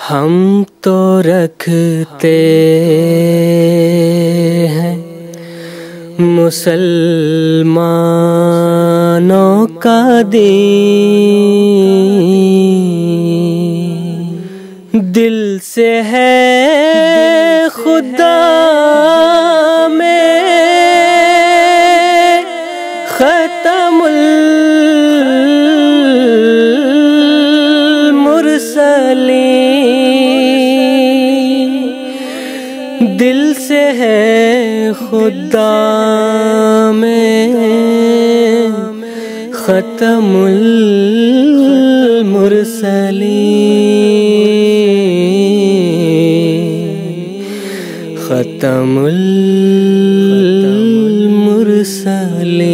हम तो रखते हैं मुसलमानों का दीन, दिल से है खुदा में खत्मुल मुरसलीन, दिल से है खुदा में खत्मुल मुरसलीन, खत्मुल मुरसलीन।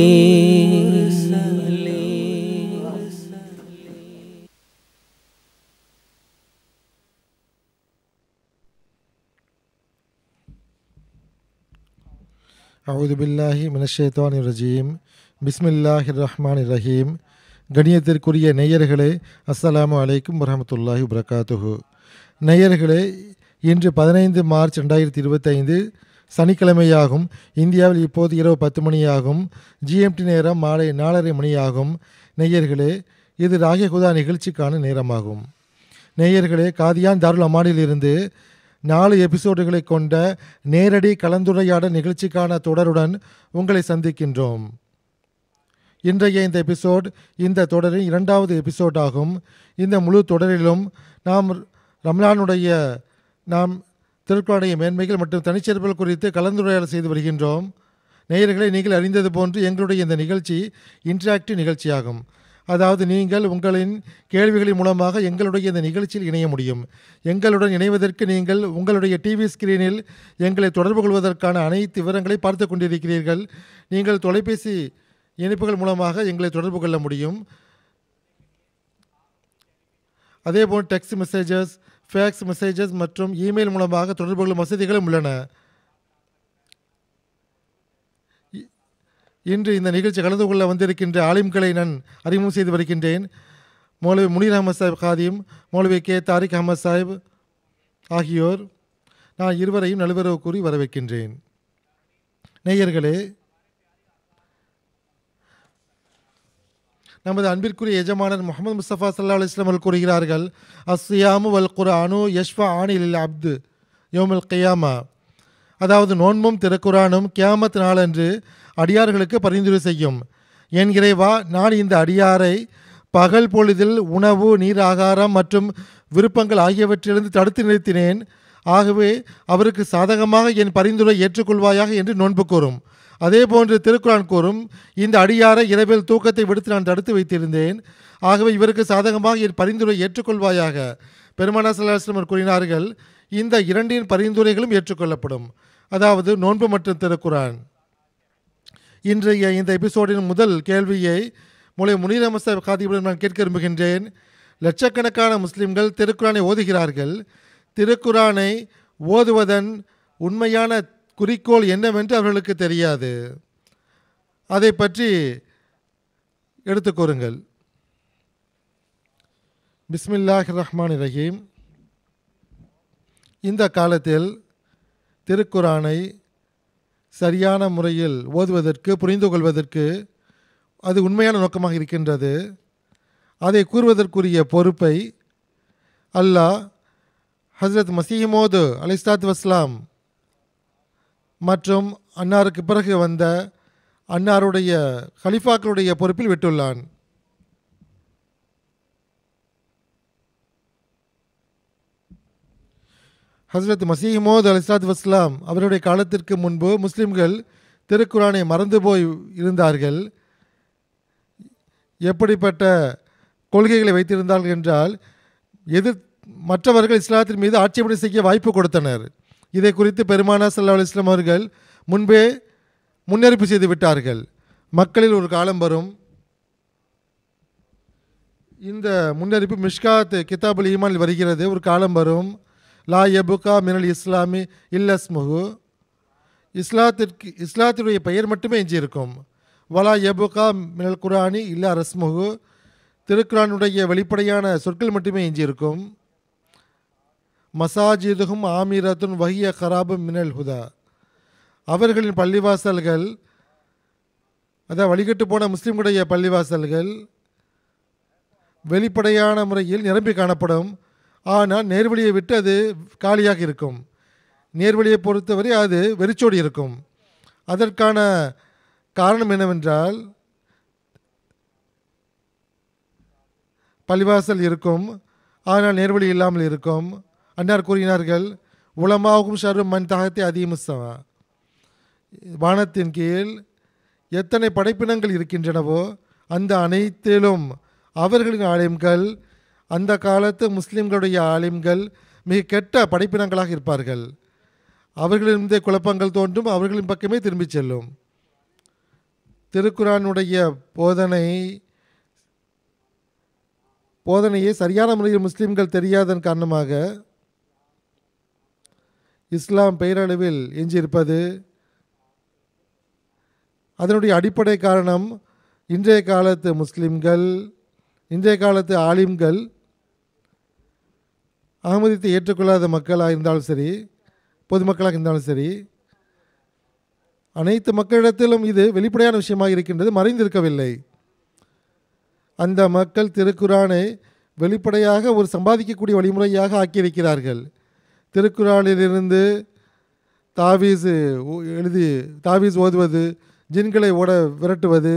அவுது பில்லாஹி மினஷ்ஷைத்தானிர் ரஜீம். பிஸ்மில்லாஹிர் ரஹ்மானிர் ரஹீம். கணியத்திற்குரிய நேயர்களே, அஸ்ஸலாமு அலைக்கும் வரஹ்மத்துல்லாஹி வபரகாத்துஹு. நேயர்களே, இன்று 15 மார்ச் 2025 சனிக்கிழமையாகும். இந்தியாவில் இப்போது இரவு 10 மணியாகும். ஜிஎம்டி நேரம் மாலை 4:30 மணியாகும். நேயர்களே, இது ராகே குதா நிகழ்ச்சிக்கான நேரமாகும். நேயர்களே, காதியான் தாருல் அமானிலிருந்து 4 எபிசோடுகளை கொண்ட நேரடி கலந்துரையாடல் நிகழ்ச்சிக்கான தொடருடன் உங்களை சந்திக்கின்றோம். இன்றைய இந்த எபிசோட் இந்த தொடரின் 2வது எபிசோட் ஆகும். இந்த முழு தொடரிலும் நாம் ரம்லானுடைய திருக்குர்ஆனுடைய மேன்மைகள் மற்றும் தனிச்சிறப்புகள் குறித்து கலந்துரையாடல் செய்து வருகின்றோம். நேயர்களை, நீங்கள் அறிந்தது போன்று எங்களுடைய இந்த நிகழ்ச்சி இன்டராக்டிவ் நிகழ்ச்சியாகும். அதாவது நீங்கள் உங்களின் கேள்விகளின் மூலமாக எங்களுடைய இந்த நிகழ்ச்சியில் இணைய முடியும். எங்களுடன் இணைவதற்கு நீங்கள் உங்களுடைய டிவி ஸ்கிரீனில் எங்களை தொடர்பு கொள்வதற்கான அனைத்து விவரங்களை பார்த்து கொண்டிருக்கிறீர்கள். நீங்கள் தொலைபேசி இணைப்புகள் மூலமாக எங்களை தொடர்பு கொள்ள முடியும். அதேபோல் டெக்ஸ்ட் மெசேஜஸ், ஃபேக்ஸ் மெசேஜஸ் மற்றும் இமெயில் மூலமாக தொடர்பு கொள்ளும் வசதிகளும் உள்ளன. இன்று இந்த நிகழ்ச்சி கலந்து கொள்ள வந்திருக்கின்ற ஆலிம்களை நான் அறிமுகம் செய்து வருகின்றேன். மௌலவி முனீர் அஹமத் சாஹிப் காதிம், மௌலவி கே தாரிக் அஹமத் சாஹிப் ஆகியோர். நான் இருவரையும் நல்வரவு கூறி வரவேற்கின்றேன். நேயர்களே, நமது அன்பிற்குரிய எஜமானர் முஹம்மது முஸ்தபா ஸல்லல்லாஹு அலைஹி வஸல்லம் அவர்கள் கூறுகிறார்கள், அஸ்ஸியாமு வல் குர்ஆனு யஷ்ஃபா ஆனில் அப்து யௌமுல் கியாமா. அதாவது நோன்பும் திருக்குர்ஆனும் கியாமத் நாளன்று அடியார்களுக்கு பரிந்துரை செய்யும். என் இறைவா, நான் இந்த அடியாரை பகல் பொழுதில் உணவு, நீர், ஆகாரம் மற்றும் விருப்பங்கள் ஆகியவற்றிலிருந்து தடுத்து நிறுத்தினேன். ஆகவே அவருக்கு சாதகமாக என் பரிந்துரை ஏற்றுக்கொள்வாயாக என்று நோன்பு கூறும். அதே போன்று திருக்குர்ஆன் கூறும், இந்த அடியாரை இரவில் தூக்கத்தை விடுத்து நான் தடுத்து வைத்திருந்தேன். ஆகவே இவருக்கு சாதகமாக என் பரிந்துரை ஏற்றுக்கொள்வாயாக. பெருமானார் ஸல்லல்லாஹு அலைஹி வஸல்லம் கூறினார்கள், இந்த இரண்டின் பரிந்துரைகளும் ஏற்றுக்கொள்ளப்படும். அதாவது நோன்பு மற்றும் திருக்குர்ஆன். இன்றைய இந்த எபிசோடின் முதல் கேள்வியை மௌலவி முனீர் அஹமத் சாஹிப் காதியுடன் நான் கேட்க விரும்புகின்றேன். லட்சக்கணக்கான முஸ்லிம்கள் திருக்குர்ஆனை ஓதுகிறார்கள். திருக்குர்ஆனை ஓதுவதன் உண்மையான குறிக்கோள் என்னவென்று அவர்களுக்கு தெரியாது. அதை பற்றி எடுத்து கூறுங்கள். பிஸ்மில்லாஹிர் ரஹ்மானிர் ரஹீம். இந்த காலத்தில் திருக்குர்ஆனை சரியான முறையில் ஓதுவதற்கு, புரிந்து கொள்வதற்கு அது உண்மையான நோக்கமாக இருக்கின்றது. அதை கூறுவதற்குரிய பொறுப்பை அல்லாஹ் ஹஸ்ரத் மஸீஹ் மவ்ஊத் அலைஹிஸ்ஸலாத்து வஸ்ஸலாம் மற்றும் அன்னாருக்கு பிறகு வந்த அன்னாருடைய கலிஃபாக்களுடைய பொறுப்பில் விட்டுள்ளான். ஹஸ்ரத் மஸீஹ் மவ்ஊத் அலைஹிஸ்ஸலாத்து வஸ்ஸலாம் அவருடைய காலத்திற்கு முன்பு முஸ்லிம்கள் திருக்குர்ஆனை மறந்து போய் இருந்தார்கள். எப்படிப்பட்ட கொள்கைகளை வைத்திருந்தார்கள் என்றால், மற்றவர்கள் இஸ்லாத்தின் மீது ஆட்சேபனை செய்ய வாய்ப்பு கொடுத்தனர். இதை குறித்து பெருமானார் ஸல்லல்லாஹு அலைஹி வஸல்லம் அவர்கள் முன்பே முன்னறிப்பு செய்து விட்டார்கள். மக்களில் ஒரு காலம் வரும், இந்த முன்னறிப்பு மிஷ்காத் கிதாபுல் ஈமானில் வருகிறது. ஒரு காலம் வரும், லா யபுகா மினல் இஸ்லாமி இல்லஸ்முஹு, இஸ்லாத்துடைய பெயர் மட்டுமே எஞ்சி இருக்கும். வலா யபுகா மினல் குர்ஆனி இல்லா ரஸ்முஹு, திருக்குர்ஆனுடைய வெளிப்படையான சொற்கள் மட்டுமே எஞ்சி இருக்கும். மசாஜிதுகும் ஆமீரத்துன் வஹிய கராபும் மினல் ஹுதா. அவர்களின் பள்ளிவாசல்கள், அதாவது வழிகட்டு போன முஸ்லிம்களுடைய பள்ளிவாசல்கள் வெளிப்படையான முறையில் நிரம்பி காணப்படும். ஆனால் நேர்வழியை விட்டு அது காலியாக இருக்கும். நேர்வழியை பொறுத்தவரை அது வெறிச்சோடி இருக்கும். அதற்கான காரணம் என்னவென்றால், பள்ளிவாசல் இருக்கும் ஆனால் நேர்வழி இல்லாமல் இருக்கும். அன்னார் கூறினார்கள், உலமாவும் ஷர்ரும் மன் தஹத்தி அதீமுஸ்ஸமா, வானத்தின் கீழ் எத்தனை படைப்பினங்கள் இருக்கின்றனவோ அந்த அனைத்திலும் அவர்களின் ஆலிம்கள், அந்த காலத்து முஸ்லிம்களுடைய ஆலிம்கள் மிக கெட்ட படைப்பினங்களாக இருப்பார்கள். அவர்களிருந்தே குழப்பங்கள் தோன்றும், அவர்களின் பக்கமே திரும்பி செல்லும். திருக்குரானுடைய போதனையை சரியான முறையில் முஸ்லிம்கள் தெரியாதன் காரணமாக இஸ்லாம் பெயரளவில் எஞ்சியிருப்பது. அதனுடைய அடிப்படை காரணம் இன்றைய காலத்து முஸ்லிம்கள், இன்றைய காலத்து ஆலிம்கள் அகமதியத்தை ஏற்றுக்கொள்ளாத மக்களாக இருந்தாலும் சரி, பொதுமக்களாக இருந்தாலும் சரி, அனைத்து மக்களிடத்திலும் இது வெளிப்படையான விஷயமாக இருக்கின்றது, மறைந்திருக்கவில்லை. அந்த மக்கள் திருக்குரானை வெளிப்படையாக ஒரு சம்பாதிக்கக்கூடிய வழிமுறையாக ஆக்கியிருக்கிறார்கள். திருக்குரானிலிருந்து தாவீஸ் ஓதுவது, ஜின்களை விரட்டுவது,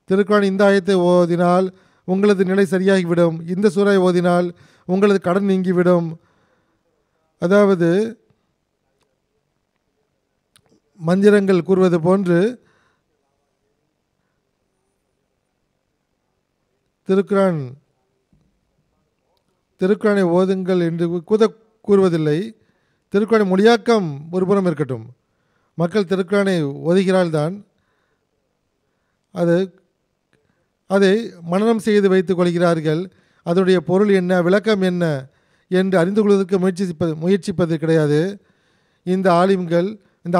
திருக்குரான் இந்த ஆயத்தை ஓதினால் உங்களது நிலை சரியாகிவிடும், இந்த சூறாவை ஓதினால் உங்களது கடன் நீங்கிவிடும், அதாவது மந்திரங்கள் கூறுவது போன்று திருக்குரானை ஓதுங்கள் என்று கூறுவதில்லை. திருக்குரானை மொழியாக்கம் ஒரு புறம் இருக்கட்டும், மக்கள் திருக்குரானை ஓதுகிறால்தான் அதை மனனம் செய்து வைத்துக் கொள்கிறார்கள். அதனுடைய பொருள் என்ன, விளக்கம் என்ன என்று அறிந்து கொள்வதற்கு முயற்சிப்பது கிடையாது. இந்த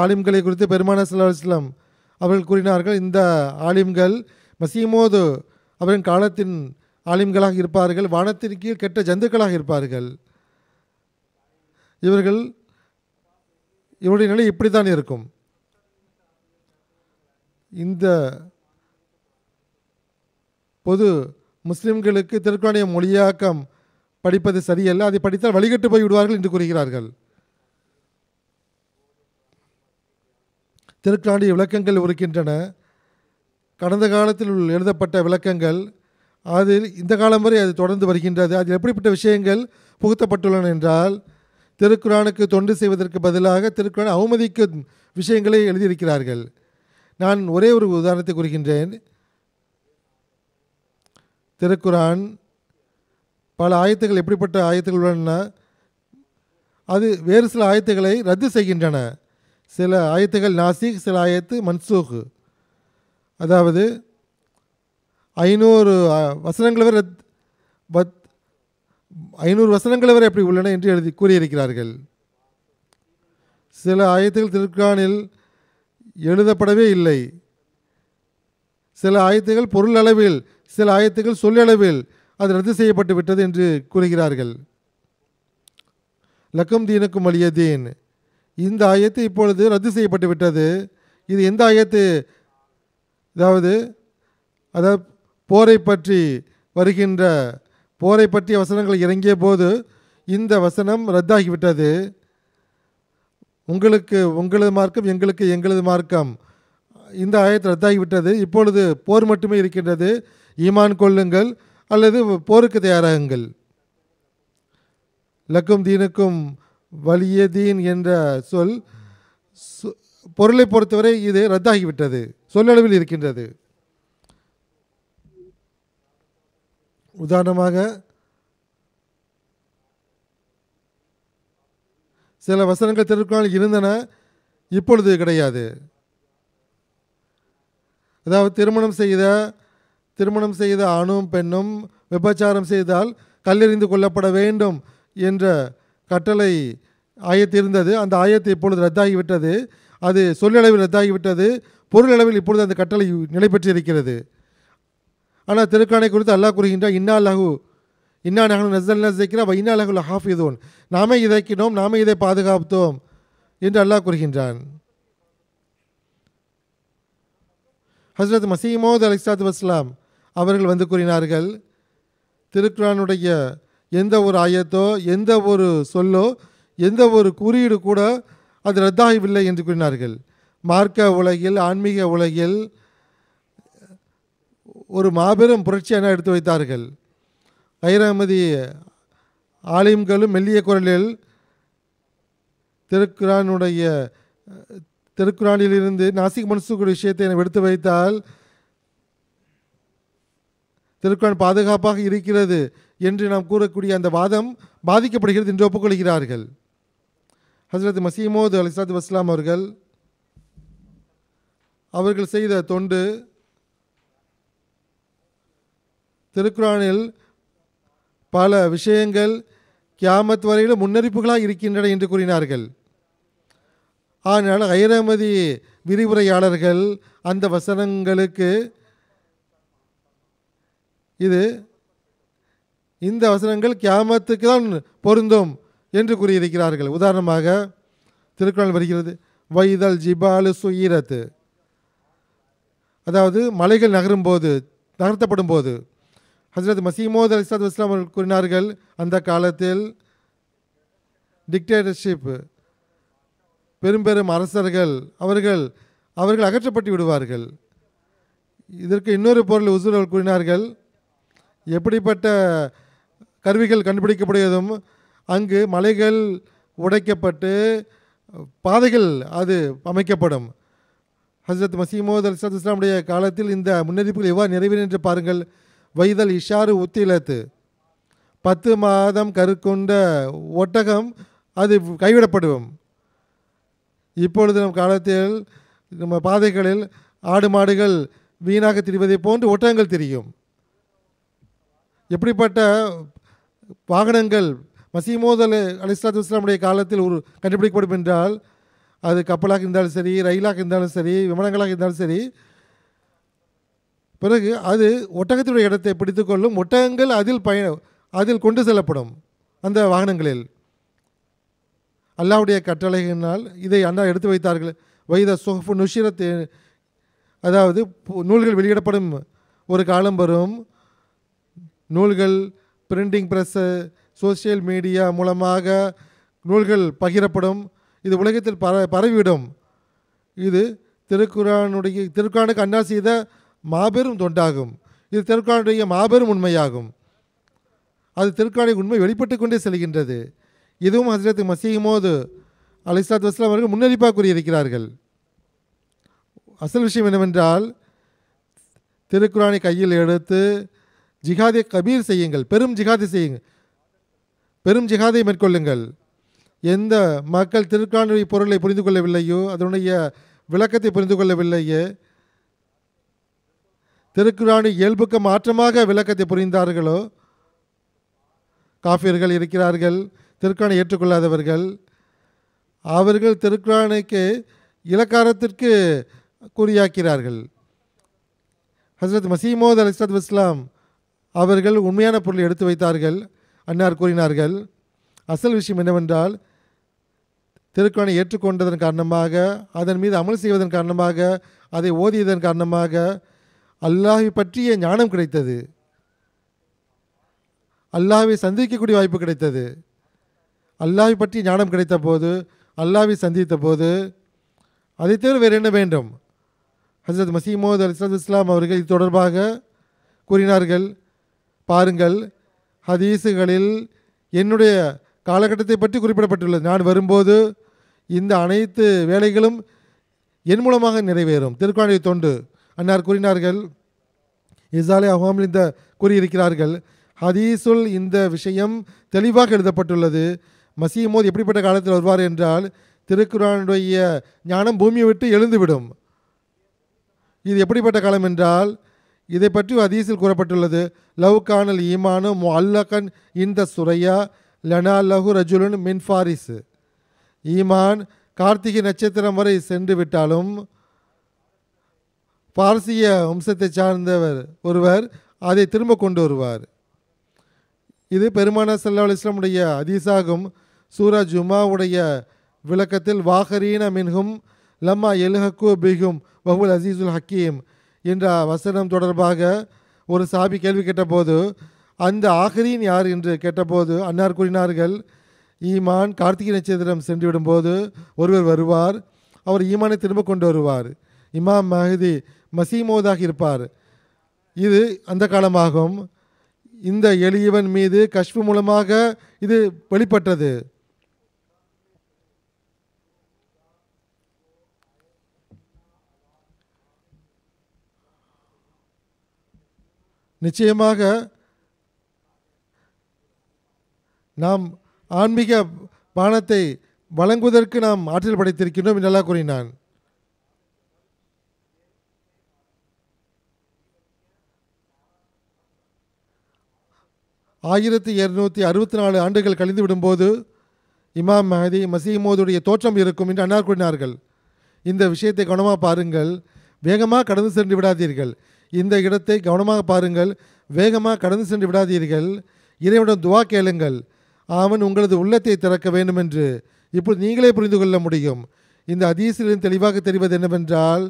ஆலிம்களை குறித்து பெருமானார் ஸல்லல்லாஹு அலைஹி வஸல்லம் அவர்கள் கூறினார்கள், இந்த ஆலிம்கள் மசீமோது அவரின் காலத்தின் ஆலிம்களாக இருப்பார்கள், வானத்தின் கீழ் கெட்ட ஜந்துக்களாக இருப்பார்கள். இவருடைய நிலை இப்படித்தான் இருக்கும். இந்த பொது முஸ்லிம்களுக்கு திருக்குரானிய மொழியாக்கம் படிப்பது சரியல்ல, அதை படித்தால் வழிகட்டு போய் விடுவார்கள் என்று கூறுகிறார்கள். திருக்குரானிய விளக்கங்கள் இருக்கின்றன. கடந்த காலத்தில் எழுதப்பட்ட விளக்கங்கள், அதில் இந்த காலம் வரை அது தொடர்ந்து வருகின்றது. அதில் எப்படிப்பட்ட விஷயங்கள் புகுத்தப்பட்டுள்ளன என்றால், திருக்குரானுக்கு தொண்டு செய்வதற்கு பதிலாக திருக்குரான் அவமதிக்கும் விஷயங்களை எழுதியிருக்கிறார்கள். நான் ஒரே ஒரு உதாரணத்தை கூறுகின்றேன். திருக்குரான் பல ஆயத்துகள் எப்படிப்பட்ட ஆயத்துகள் உள்ளன, அது வேறு சில ஆயத்துகளை ரத்து செய்கின்றன. சில ஆயத்துகள் நாசிக், சில ஆயத்து மன்சூக். அதாவது 500 வசனங்கள் வரை 500 வசனங்கள் வரை எப்படி உள்ளன என்று கூறியிருக்கிறார்கள். சில ஆயத்துகள் திருக்குரானில் எழுதப்படவே இல்லை. சில ஆயத்துகள் பொருள் அளவில், சில ஆயத்துகள் சொல்லளவில் அது ரத்து செய்யப்பட்டு விட்டது என்று கூறுகிறார்கள். லக்கும் தீனுக்கும் வலிய தீன், இந்த ஆயத்து இப்பொழுது ரத்து செய்யப்பட்டு விட்டது. இது எந்த ஆயத்து? அதாவது போரை பற்றிய வசனங்கள் இறங்கிய போது இந்த வசனம் ரத்தாகிவிட்டது. உங்களது மார்க்கம், எங்களது மார்க்கம், இந்த ஆயத்து ரத்தாகிவிட்டது. இப்பொழுது போர் மட்டுமே இருக்கின்றது. ஈமான் கொள்ளுங்கள் அல்லது போருக்கு தயாராகுங்கள். லக்கும் தீனுக்கும் வலிய தீன் என்ற சொல் பொருளை பொறுத்தவரை இது ரத்தாகிவிட்டது, சொல்லளவில் இருக்கின்றது. உதாரணமாக சில வசனங்கள் திருக்குறானில் இருந்தன, இப்பொழுது கிடையாது. அதாவது திருமணம் செய்த ஆணும் பெண்ணும் விபச்சாரம் செய்தால் கல்லெறிந்து கொல்லப்பட வேண்டும் என்ற கட்டளை ஆயத்து இருந்தது. அந்த ஆயத்து இப்பொழுது ரத்தாகிவிட்டது. அது சொல்லளவில் ரத்தாகிவிட்டது. பொருளளவில் இப்பொழுது அந்த கட்டளை நிலை பெற்றிருக்கிறது. ஆனால் திருக்குரானை குறித்து அல்லாஹ் கூறுகின்றார், இன்னா லஹு இன்னா நஹ்னு நஸல்னா ஸிக்ர வ இன்னா லஹு லஹாஃபிதூன், நாமே இறக்கினோம், நாமே இதை பாதுகாத்தோம் என்று அல்லாஹ் கூறுகின்றான். ஹஸ்ரத் மஸீஹ் மவ்ஊத் அலைஹிஸ்ஸலாத்து வஸ்ஸலாம் அவர்கள் வந்து கூறினார்கள், திருக்குர்ஆனுடைய எந்த ஒரு ஆயத்தோ, எந்த ஒரு சொல்லோ, எந்த ஒரு குறியீடு கூட அது ரத்தாகவில்லை என்று கூறினார்கள். மார்க்க உலகில், ஆன்மீக உலகில் ஒரு மாபெரும் புரட்சியான எடுத்து வைத்தார்கள். கைரமதி ஆலிம்களும் மெல்லிய குரலில் திருக்குர்ஆனிலிருந்து நாசிக் மன்சூக் விஷயத்தை எடுத்து வைத்தால் திருக்குர்ஆன் பாதுகாப்பாக இருக்கிறது என்று நாம் கூறக்கூடிய அந்த வாதம் பாதிக்கப்படுகிறது என்று ஒப்புக்கொள்கிறார்கள். ஹஸ்ரத் மஸீஹ் மவ்ஊத் அலைஹிஸ்ஸலாத்து வஸ்ஸலாம் அவர்கள் செய்த தொண்டு திருக்குர்ஆனில் பல விஷயங்கள் கியாமத் வரையிலும் முன்னறிப்புகளாக இருக்கின்றன என்று கூறினார்கள். ஆனால் கைரமதி விரிவுரையாளர்கள் அந்த வசனங்களுக்கு இந்த வசனங்கள் கியாமத்துக்கு தான் பொருந்தும் என்று கூறியிருக்கிறார்கள். உதாரணமாக திருக்குர்ஆன் வருகிறது, வைதல் ஜிபாலு சுயிரத்து, அதாவது மலைகள் நகர்த்தப்படும் போது. ஹஸ்ரத் மஸீஹ் மவ்ஊத் அலைஹிஸ்ஸலாத்து வஸ்ஸலாம் அவர்கள் கூறினார்கள், அந்த காலத்தில் டிக்டேட்டர்ஷிப், பெரும் அரசர்கள் அவர்கள் அகற்றப்பட்டு விடுவார்கள். இதற்கு இன்னொரு பொருள் உஸூர் அவர்கள் கூறினார்கள், எப்படிப்பட்ட கருவிகள் கண்டுபிடிக்கப்படுவதும் அங்கு மலைகள் உடைக்கப்பட்டு பாதைகள் அது அமைக்கப்படும். ஹஸ்ரத் மஸீஹ் மவ்ஊத் அலைஹிஸ்ஸலாத்து வஸ்ஸலாமுடைய காலத்தில் இந்த முன்னறிப்புகள் எவ்வாறு நிறைவேறும் என்று பாருங்கள். வைதல் இஷாரு உத்திலத்து, 10 மாதம் கருக்கொண்ட ஒட்டகம் அது கைவிடப்படும். இப்பொழுது நம் காலத்தில் நம்ம பாதைகளில் ஆடு மாடுகள் வீணாக திரிவதை போன்று ஒட்டகங்கள் திரியும். எப்படிப்பட்ட வாகனங்கள் மஸீஹ் மவ்ஊத் அலைஹிஸ்ஸலாத்து வஸ்ஸலாமுடைய காலத்தில் கண்டுபிடிக்கப்படும் என்றால், அது கப்பலாக இருந்தாலும் சரி, ரயிலாக இருந்தாலும் சரி, விமானங்களாக இருந்தாலும் சரி, பிறகு அது ஒட்டகத்தினுடைய இடத்தை பிடித்துக்கொள்ளும். ஒட்டகங்கள் அதில் கொண்டு செல்லப்படும் அந்த வாகனங்களில். அல்லாஹ்வுடைய கட்டளையினால் இதை அல்லாஹ் எடுத்து வைத்தார்கள். வைத சுஹ்ஃபு நுஷிரத், அதாவது நூல்கள் வெளியிடப்படும் ஒரு காலம் வரும். நூல்கள் பிரிண்டிங் ப்ரெஸ்ஸு, சோசியல் மீடியா மூலமாக நூல்கள் பகிரப்படும். இது உலகத்தில் பரவிவிடும். இது திருக்குர்ஆனுக்கு அன்னார் செய்த மாபெரும் தொண்டாகும். இது திருக்குர்ஆனுடைய மாபெரும் உண்மையாகும். அது திருக்குர்ஆனுடைய உண்மை வெளிப்பட்டு கொண்டே செல்கின்றது. இதுவும் ஹஸ்ரத் மஸீஹ் மவ்ஊத் அலைஹிஸ்ஸலாத்து வஸ்ஸலாம் அவர்கள் முன்னறிப்பாக கூறியிருக்கிறார்கள். அசல் விஷயம் என்னவென்றால், திருக்குர்ஆனை கையில் எடுத்து ஜிஹாதை கபீர் செய்யுங்கள், பெரும் ஜிஹாதை மேற்கொள்ளுங்கள். எந்த மக்கள் திருக்குர்ஆனுடைய பொருளை புரிந்து கொள்ளவில்லையோ, அதனுடைய விளக்கத்தை புரிந்து கொள்ளவில்லையே, திருக்குர்ஆனை இயல்புக்கு மாற்றமாக விளக்கத்தை புரிந்தார்களோ, காஃபிர்கள் இருக்கிறார்கள், திருக்குர்ஆனை ஏற்றுக்கொள்ளாதவர்கள். அவர்கள் திருக்குர்ஆனுக்கு இலக்காரத்திற்கு குறியாக்கிறார்கள். ஹஸ்ரத் மஸீஹ் மவ்ஊத் அலைஹிஸ்ஸலாத்து வஸ்ஸலாம் அவர்கள் உண்மையான பொருளை எடுத்து வைத்தார்கள். அன்னார் கூறினார்கள், அசல் விஷயம் என்னவென்றால், திருக்குர்ஆனை ஏற்றுக்கொண்டதன் காரணமாக, அதன் மீது அமல் செய்வதன் காரணமாக, அதை ஓதியதன் காரணமாக அல்லாஹ்வை பற்றிய ஞானம் கிடைத்தது, அல்லாஹ்வை சந்திக்கக்கூடிய வாய்ப்பு கிடைத்தது. அல்லாஹ்வை பற்றி ஞானம் கிடைத்த போது, அல்லாஹ்வை சந்தித்த போது, அதை தவிர வேறு என்ன வேண்டும்? ஹஸ்ரத் மஸீஹ் மவ்ஊத் அலைஹிஸ்ஸலாத்து வஸ்ஸலாம் அவர்கள் இது தொடர்பாக கூறினார்கள், பாருங்கள், ஹதீஸுகளில் என்னுடைய காலகட்டத்தை பற்றி குறிப்பிடப்பட்டுள்ளது. நான் வரும்போது இந்த அனைத்து வேலைகளும் என் மூலமாக நிறைவேறும். திருக்குர்ஆனுடைய தொண்டு. அன்னார் கூறினார்கள், இசாலே அஹ்வாமில் இந்த கூறியிருக்கிறார்கள், ஹதீஸுல் இந்த விஷயம் தெளிவாக எழுதப்பட்டுள்ளது. மஸீஹ் மவ்ஊத் எப்படிப்பட்ட காலத்தில் வருவார் என்றால், திருக்குர்ஆனுடைய ஞானம் பூமியை விட்டு எழுந்துவிடும். இது எப்படிப்பட்ட காலம் என்றால், இதை பற்றி ஹதீஸில் கூறப்பட்டுள்ளது, லவ் கானல் ஈமானு முஅல்லகன் இந்த சுரையா லனா லஹு ரஜுலுன் மின் ஃபாரிஸ். ஈமான் கார்த்திகை நட்சத்திரம் வரை சென்று விட்டாலும் பார்சிய வம்சத்தை சார்ந்தவர் ஒருவர் அதை திரும்ப கொண்டு வருவார். இது பெருமானார் ஸல்லல்லாஹு அலைஹி வஸல்லம் உடைய ஹதீஸாகும். சூரா ஜுமாவுடைய விளக்கத்தில் வாஹரீன மின்ஹும் லம்மா எல்ஹக்கு பிஹும் வஹுல் அசீசுல் ஹக்கீம் என்ற வசனம் தொடர்பாக ஒரு சாபி கேள்வி கேட்டபோது அந்த ஆஹரீன் யார் என்று கேட்டபோது அன்னார் கூறினார்கள், ஈமான் கார்த்திகை நட்சத்திரம் சென்று விடும்போது ஒருவர் வருவார், அவர் ஈமானை திரும்ப கொண்டு வருவார். இமாம் மஹதி மசீமோதாக இருப்பார். இது அந்த காலமாகும். இந்த எளியவன் மீது கஷ்ஃப் மூலமாக இது வெளிப்பட்டது. நிச்சயமாக நாம் ஆன்மீக பானத்தை வழங்குவதற்கு நாம் ஆற்றல் படைத்திருக்கின்றோம் என்று அல்லாஹ் கூறினான். ஆயிரத்தி 264 ஆண்டுகள் கழிந்து விடும்போது இமாம் மஹதி மசீமோதுடைய தோற்றம் இருக்கும் என்று அன்னார் கூறினார்கள். இந்த விஷயத்தை கவனமாக பாருங்கள், வேகமாக கடந்து சென்று விடாதீர்கள். இந்த இடத்தை கவனமாக பாருங்கள், வேகமாக கடந்து சென்று விடாதீர்கள். இறைவனிடம் துவா கேளுங்கள், அவன் உங்களது உள்ளத்தை திறக்க வேண்டும் என்று இப்போது நீங்களே புரிந்து கொள்ள முடியும். இந்த ஹதீஸிலிருந்து தெளிவாக தெரிவது என்னவென்றால்,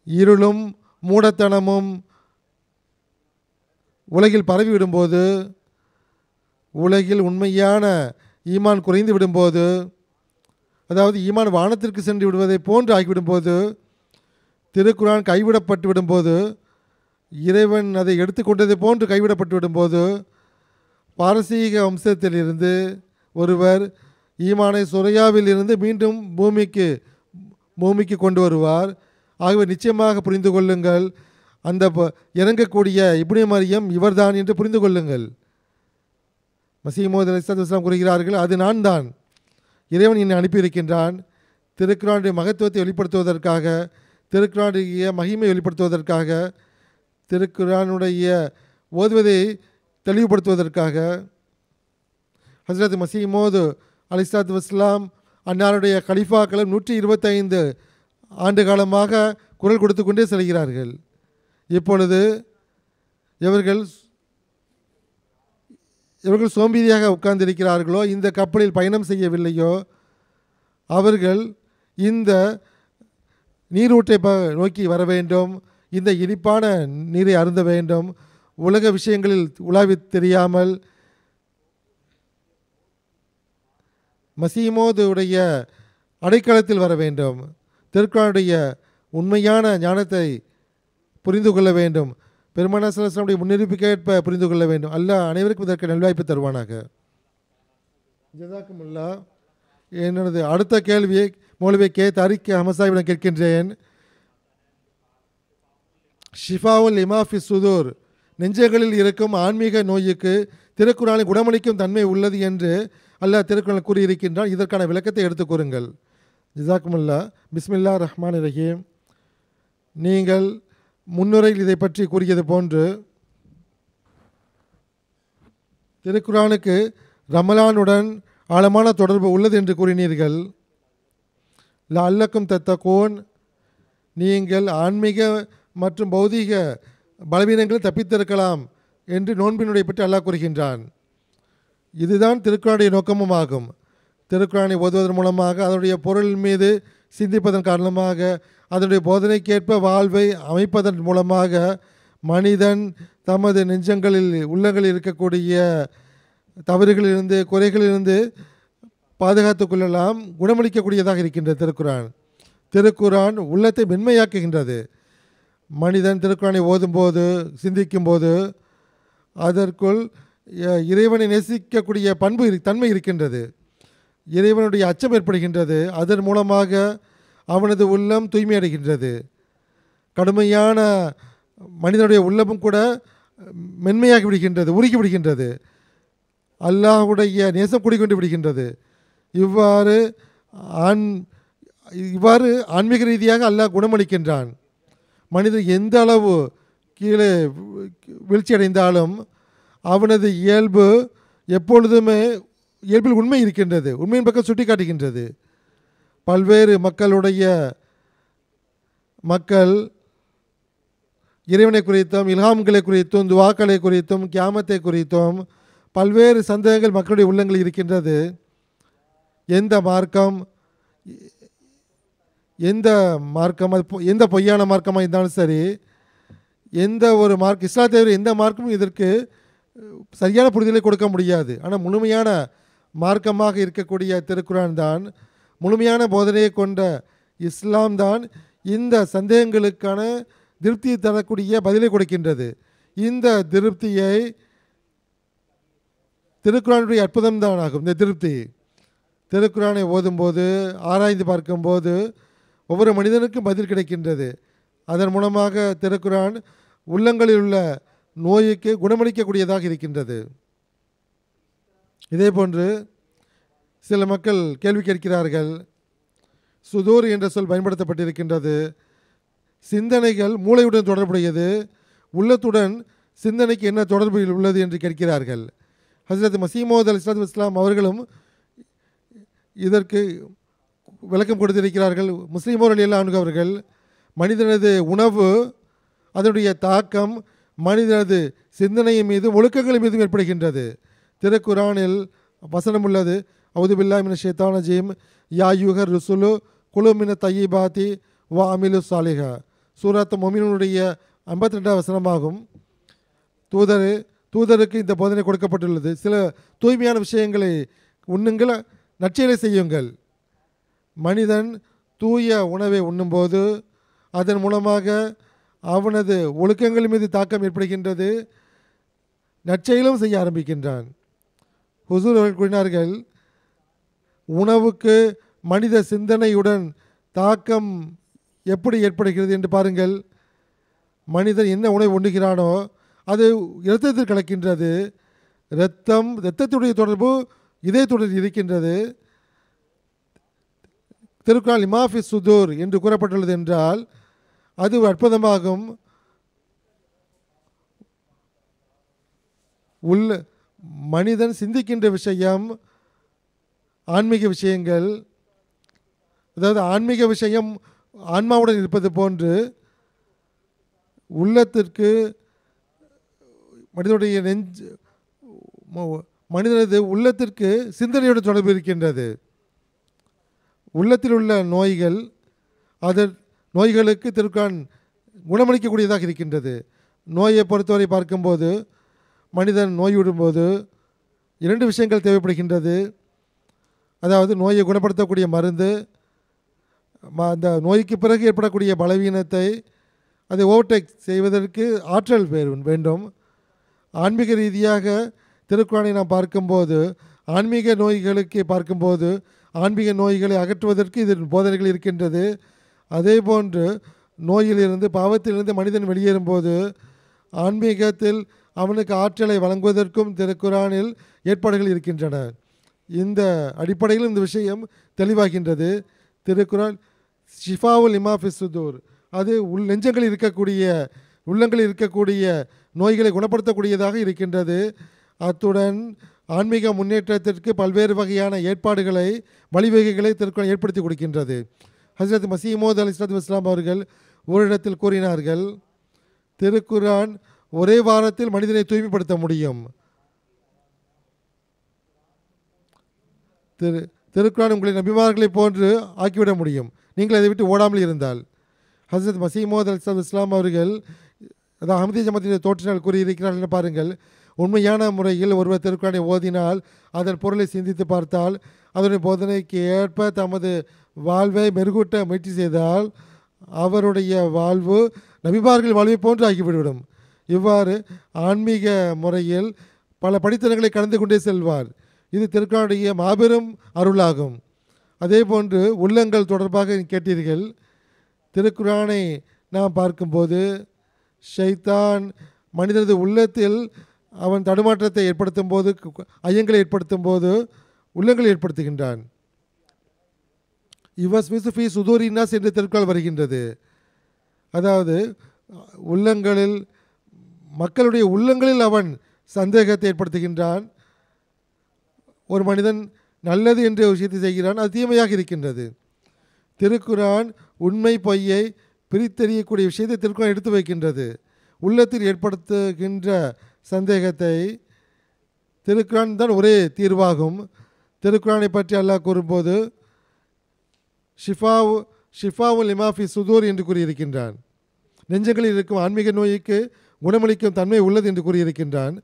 இருளும் மூடத்தனமும் உலகில் பரவிவிடும்போது, உலகில் உண்மையான ஈமான் குறைந்து விடும்போது, அதாவது ஈமான் வானத்திற்கு சென்று விடுவதை போன்று ஆகிவிடும்போது, திருக்குரான் கைவிடப்பட்டு விடும்போது, இறைவன் அதை எடுத்துக்கொண்டதை போன்று கைவிடப்பட்டு விடும்போது, பாரசீக வம்சத்திலிருந்து ஒருவர் ஈமானை சுரையாவில் இருந்து மீண்டும் பூமிக்கு கொண்டு வருவார். ஆகவே நிச்சயமாக புரிந்து கொள்ளுங்கள், அந்த இறங்கக்கூடிய இப்னு மரியம் இவர்தான் என்று புரிந்து கொள்ளுங்கள். மசீமோத் அலைஹிஸ்ஸலாம் கூறுகிறார்கள், அது நான் தான், இறைவன் என்னை அனுப்பியிருக்கின்றான். திருக்குரானுடைய மகத்துவத்தை வெளிப்படுத்துவதற்காக, திருக்குரானுடைய மகிமை வெளிப்படுத்துவதற்காக, திருக்குரானுடைய ஓதுவதை தெளிவுபடுத்துவதற்காக. ஹஸ்ரத் மசீமோது அலைஹிஸ்ஸலாத்து வஸ்ஸலாம் அன்னாருடைய கலிஃபாக்களும் 125 ஆண்டு காலமாக குரல் கொடுத்து கொண்டே செல்கிறார்கள். இப்பொழுது இவர்கள் சோம்பேறியாக உட்கார்ந்திருக்கிறார்களோ, இந்த கப்பலில் பயணம் செய்யவில்லையோ, அவர்கள் இந்த நீரூற்றை நோக்கி வர வேண்டும், இந்த இனிப்பான நீரை அருந்த வேண்டும், உலக விஷயங்களில் உலாவி தெரியாமல் மசீமோதுடைய அடைக்கலத்தில் வர வேண்டும், திருக்குரானுடைய உண்மையான ஞானத்தை புரிந்து கொள்ள வேண்டும், பெருமானார் ஸல்லல்லாஹு அலைஹி வஸல்லம் முன்னறிவிப்புக்கேற்ப புரிந்து கொள்ள வேண்டும். அல்லாஹ் அனைவருக்கும் இதற்கு நல்வாய்ப்பு தருவானாக. ஜஸாக்குமுல்லா. என்னது அடுத்த கேள்வியை மௌலவி கே தாரிக் அஹமத் சாஹிபிடம் கேட்கின்றேன். ஷிஃபாவுல் இமாஃபி சுதூர், நெஞ்சங்களில் இருக்கும் ஆன்மீக நோய்க்கு திருக்குரானை குணமளிக்கும் தன்மை உள்ளது என்று அல்லாஹ் திருக்குரானில் கூறியிருக்கின்றான். இதற்கான விளக்கத்தை எடுத்து கூறுங்கள். ஜஸாக்குமுல்லா. பிஸ்மில்லா ரஹ்மான் ரஹீம். நீங்கள் முன்னுரையில் இதை பற்றி கூறியது போன்று திருக்குரானுக்கு ரமலானுடன் ஆழமான தொடர்பு உள்ளது என்று கூறினீர்கள். லஅல்லக்கும் தத்தகூன், நீங்கள் ஆன்மீக மற்றும் பௌதீக பலவீனங்கள் தப்பித்திருக்கலாம் என்று நோன்பினுடைய பற்றி அல்லாஹ் கூறுகின்றான். இதுதான் திருக்குரானுடைய நோக்கமும் ஆகும். திருக்குரானை ஓதுவதன் மூலமாக அதனுடைய பொருள் மீது சிந்திப்பதன் காரணமாக அதனுடைய போதனைக்கேற்ப வாழ்வை அமைப்பதன் மூலமாக மனிதன் தமது நெஞ்சங்களில் உள்ளங்களில் இருக்கக்கூடிய தவறுகளிலிருந்து குறைகளிலிருந்து பாதுகாத்து கொள்ளலாம், குணமளிக்கக்கூடியதாக இருக்கின்ற திருக்குரான் உள்ளத்தை மென்மையாக்குகின்றது. மனிதன் திருக்குரானை ஓதும்போது சிந்திக்கும்போது அதற்குள் இறைவனை நேசிக்கக்கூடிய தன்மை இருக்கின்றது, இறைவனுடைய அச்சம் ஏற்படுகின்றது. அதன் மூலமாக அவனது உள்ளம் தூய்மையடைகின்றது. கடுமையான மனிதனுடைய உள்ளமும் கூட மென்மையாகி விடுகின்றது, உருகி விடுகின்றது, அல்லாஹ்வுடைய நேசம் குடிக்கொண்டு விடுகின்றது. இவ்வாறு ஆன்மீக ரீதியாக அல்லாஹ் குணமளிக்கின்றான். மனிதன் எந்த அளவு கீழே வீழ்ச்சி அடைந்தாலும் அவனது இயல்பு எப்பொழுதுமே இயல்பில் உண்மை இருக்கின்றது, உண்மையின் பக்கம் சுட்டி காட்டுகின்றது. பல்வேறு மக்கள் இறைவனை குறித்தும் இல்ஹாம்களை குறித்தும் துவாக்களை குறித்தும் கியாமத்தை குறித்தும் பல்வேறு சந்தேகங்கள் மக்களுடைய உள்ளங்களில் இருக்கின்றது. எந்த மார்க்கம் அது எந்த பொய்யான மார்க்கமாக இருந்தாலும் சரி, எந்த ஒரு மார்க் இஸ்லாத்தை தவிர எந்த மார்க்கமும் இதற்கு சரியான புரிதலை கொடுக்க முடியாது. ஆனால் முழுமையான மார்க்கமாக இருக்கக்கூடிய திருக்குரான் தான், முழுமையான போதனையை கொண்ட இஸ்லாம் தான் இந்த சந்தேகங்களுக்கான திருப்தியை தரக்கூடிய பதிலை கொடுக்கின்றது. இந்த திருப்தியை திருக்குரானுடைய அற்புதம்தான் ஆகும். இந்த திருப்தி திருக்குரானை ஓதும்போது ஆராய்ந்து பார்க்கும்போது ஒவ்வொரு மனிதனுக்கும் பதில் கிடைக்கின்றது. அதன் மூலமாக திருக்குரான் உள்ளங்களில் உள்ள நோய்க்கு குணமளிக்கக்கூடியதாக இருக்கின்றது. இதே போன்று சில மக்கள் கேள்வி கேட்கிறார்கள், சுதூர் என்ற சொல் பயன்படுத்தப்பட்டிருக்கின்றது. சிந்தனைகள் மூளையுடன் தொடர்புடையது, உள்ளத்துடன் சிந்தனைக்கு என்ன தொடர்பு உள்ளது என்று கேட்கிறார்கள். ஹஸ்ரத் மசீமோத் அலைஹிஸ்ஸலாத்து வஸ்ஸலாம் அவர்களும் இதற்கு விளக்கம் கொடுத்திருக்கிறார்கள். முஸ்லிம் ரலியல்லாஹு அன்ஹு அவர்கள், மனிதனது உணவு அதனுடைய தாக்கம் மனிதனது சிந்தனையின் மீது ஒழுக்கங்களின் மீதும் ஏற்படுகின்றது. திருக்குரானில் வசனம் உள்ளது, அவுது பில்லாஹி மினஷ் ஷைத்தானிர் ரஜீம், யா அய்யுஹர் ருசுலு குலு மினத் தய்யிபாத்தி வ அமிலு சாலிஹா. சூரத் முஃமினூனுடைய 52 வசனமாகும். தூதருக்கு இந்த போதனை கொடுக்கப்பட்டுள்ளது. சில தூய்மையான விஷயங்களை உண்ணுங்கள், நற்செயலை செய்யுங்கள். மனிதன் தூய உணவை உண்ணும்போது அதன் மூலமாக அவனது ஒழுக்கங்கள் மீது தாக்கம் ஏற்படுகின்றது, நற்செயலும் செய்ய ஆரம்பிக்கின்றான். ஹுசூர் அவர்கள் கூறினார்கள், உணவுக்கு மனித சிந்தனையுடன் தாக்கம் எப்படி ஏற்படுகிறது என்று பாருங்கள். மனிதன் என்ன உணவு உண்ணுகிறானோ அது இரத்தத்தில் கலக்கின்றது. இரத்தத்துடைய தொடர்பு இதயத்துடன் இருக்கின்றது. திருக்குரான் லிமாஃபி சுதூர் என்று கூறப்பட்டுள்ளது என்றால் அது அற்புதமாகும். மனிதன் சிந்திக்கின்ற விஷயம் ஆன்மீக விஷயங்கள், அதாவது ஆன்மீக விஷயம் ஆன்மாவுடன் இருப்பது போன்று உள்ளத்திற்கு மனிதனது உள்ளத்திற்கு சிந்தனையோடு தொடர்பு இருக்கின்றது. உள்ளத்தில் உள்ள நோய்களுக்கு திருக்குரான் குணமளிக்கக்கூடியதாக இருக்கின்றது. நோயை பொறுத்தவரை பார்க்கும்போது மனிதன் நோய்விடும்போது 2 விஷயங்கள் தேவைப்படுகின்றது. அதாவது நோயை குணப்படுத்தக்கூடிய மருந்து, அந்த நோய்க்கு பிறகு ஏற்படக்கூடிய பலவீனத்தை அதை ஓவர்டேக் செய்வதற்கு ஆற்றல் வேண்டும். ஆன்மீக ரீதியாக திருக்குரானை நாம் பார்க்கும்போது ஆன்மீக நோய்களை அகற்றுவதற்கு இதில் போதனைகள் இருக்கின்றது. அதே போன்று நோயிலிருந்து பாவத்திலிருந்து மனிதன் வெளியேறும்போது ஆன்மீகத்தில் அவனுக்கு ஆற்றலை வழங்குவதற்கும் திருக்குரானில் ஏற்பாடுகள் இருக்கின்றன. இந்த அடிப்படையில் இந்த விஷயம் தெளிவாகின்றது. திருக்குரான் ஷிஃபாவுல் லிமாஃபி சுதூர், அது உள்ளங்களில் இருக்கக்கூடிய நோய்களை குணப்படுத்தக்கூடியதாக இருக்கின்றது. அத்துடன் ஆன்மீக முன்னேற்றத்திற்கு பல்வேறு வகையான ஏற்பாடுகளை, வழிவகைகளை திருக்குரான் ஏற்படுத்தி கொடுக்கின்றது. ஹஸ்ரத் மசீமோத் அலைஹிஸ்ஸலாத்து வஸ்ஸலாம் அவர்கள் ஒரு இடத்தில் கூறினார்கள், திருக்குரான் ஒரே வாரத்தில் மனிதனை தூய்மைப்படுத்த முடியும். திருக்குரான் உங்களை நபிமார்களை போன்று ஆக்கிவிட முடியும், நீங்கள் அதை விட்டு ஓடாமல் இருந்தால். ஹஸ்ரத் மசீமோத் அலைஹிஸ்ஸலாத்து வஸ்ஸலாம் அவர்கள், அதாவது அஹ்மதியா ஜமாத்தின் தோற்றினால் கூறியிருக்கிறார்கள் என்று பாருங்கள். உண்மையான முறையில் ஒருவர் திருக்குரானை ஓதினால், அதன் பொருளை சிந்தித்து பார்த்தால், அதனுடைய போதனைக்கு ஏற்ப தமது வாழ்வை மெருகூட்ட முயற்சி செய்தால் அவருடைய வாழ்வு நபிமார்கள் வாழ்வை போன்று ஆகிவிடும். இவ்வாறு ஆன்மீக முறையில் பல படித்தனங்களை கடந்து கொண்டே செல்வார். இது திருக்குரானுடைய மாபெரும் அருளாகும். அதே போன்று உள்ளங்கள் தொடர்பாக கேட்டீர்கள். திருக்குரானை நாம் பார்க்கும்போது ஷைத்தான் மனிதனது உள்ளத்தில் அவன் தடுமாற்றத்தை ஏற்படுத்தும் போது, ஐயங்களை ஏற்படுத்தும் போது உள்ளங்களை ஏற்படுத்துகின்றான். இவஸ்விசுஃபி சுதூரினாஸ் என்று திருக்குறள் வருகின்றது. அதாவது மக்களுடைய உள்ளங்களில் அவன் சந்தேகத்தை ஏற்படுத்துகின்றான். ஒரு மனிதன் நல்லது என்ற விஷயத்தை செய்கிறான், அது தீமையாக இருக்கின்றது. திருக்குரான் உண்மை பொய்யை பிரித்தெறியக்கூடிய விஷயத்தை திருக்குரான் எடுத்து வைக்கின்றது. உள்ளத்தில் ஏற்படுத்துகின்ற சந்தேகத்தை திருக்குரான் தான் ஒரே தீர்வாகும். திருக்குரானை பற்றி அல்லாஹ் கூறும்போது ஷிஃபாவுல் லிமாஃபி சுதூர் என்று கூறியிருக்கின்றான். நெஞ்சங்களில் இருக்கும் ஆன்மீக நோய்க்கு குணமளிக்கும் தன்மை உள்ளது என்று கூறியிருக்கின்றான்.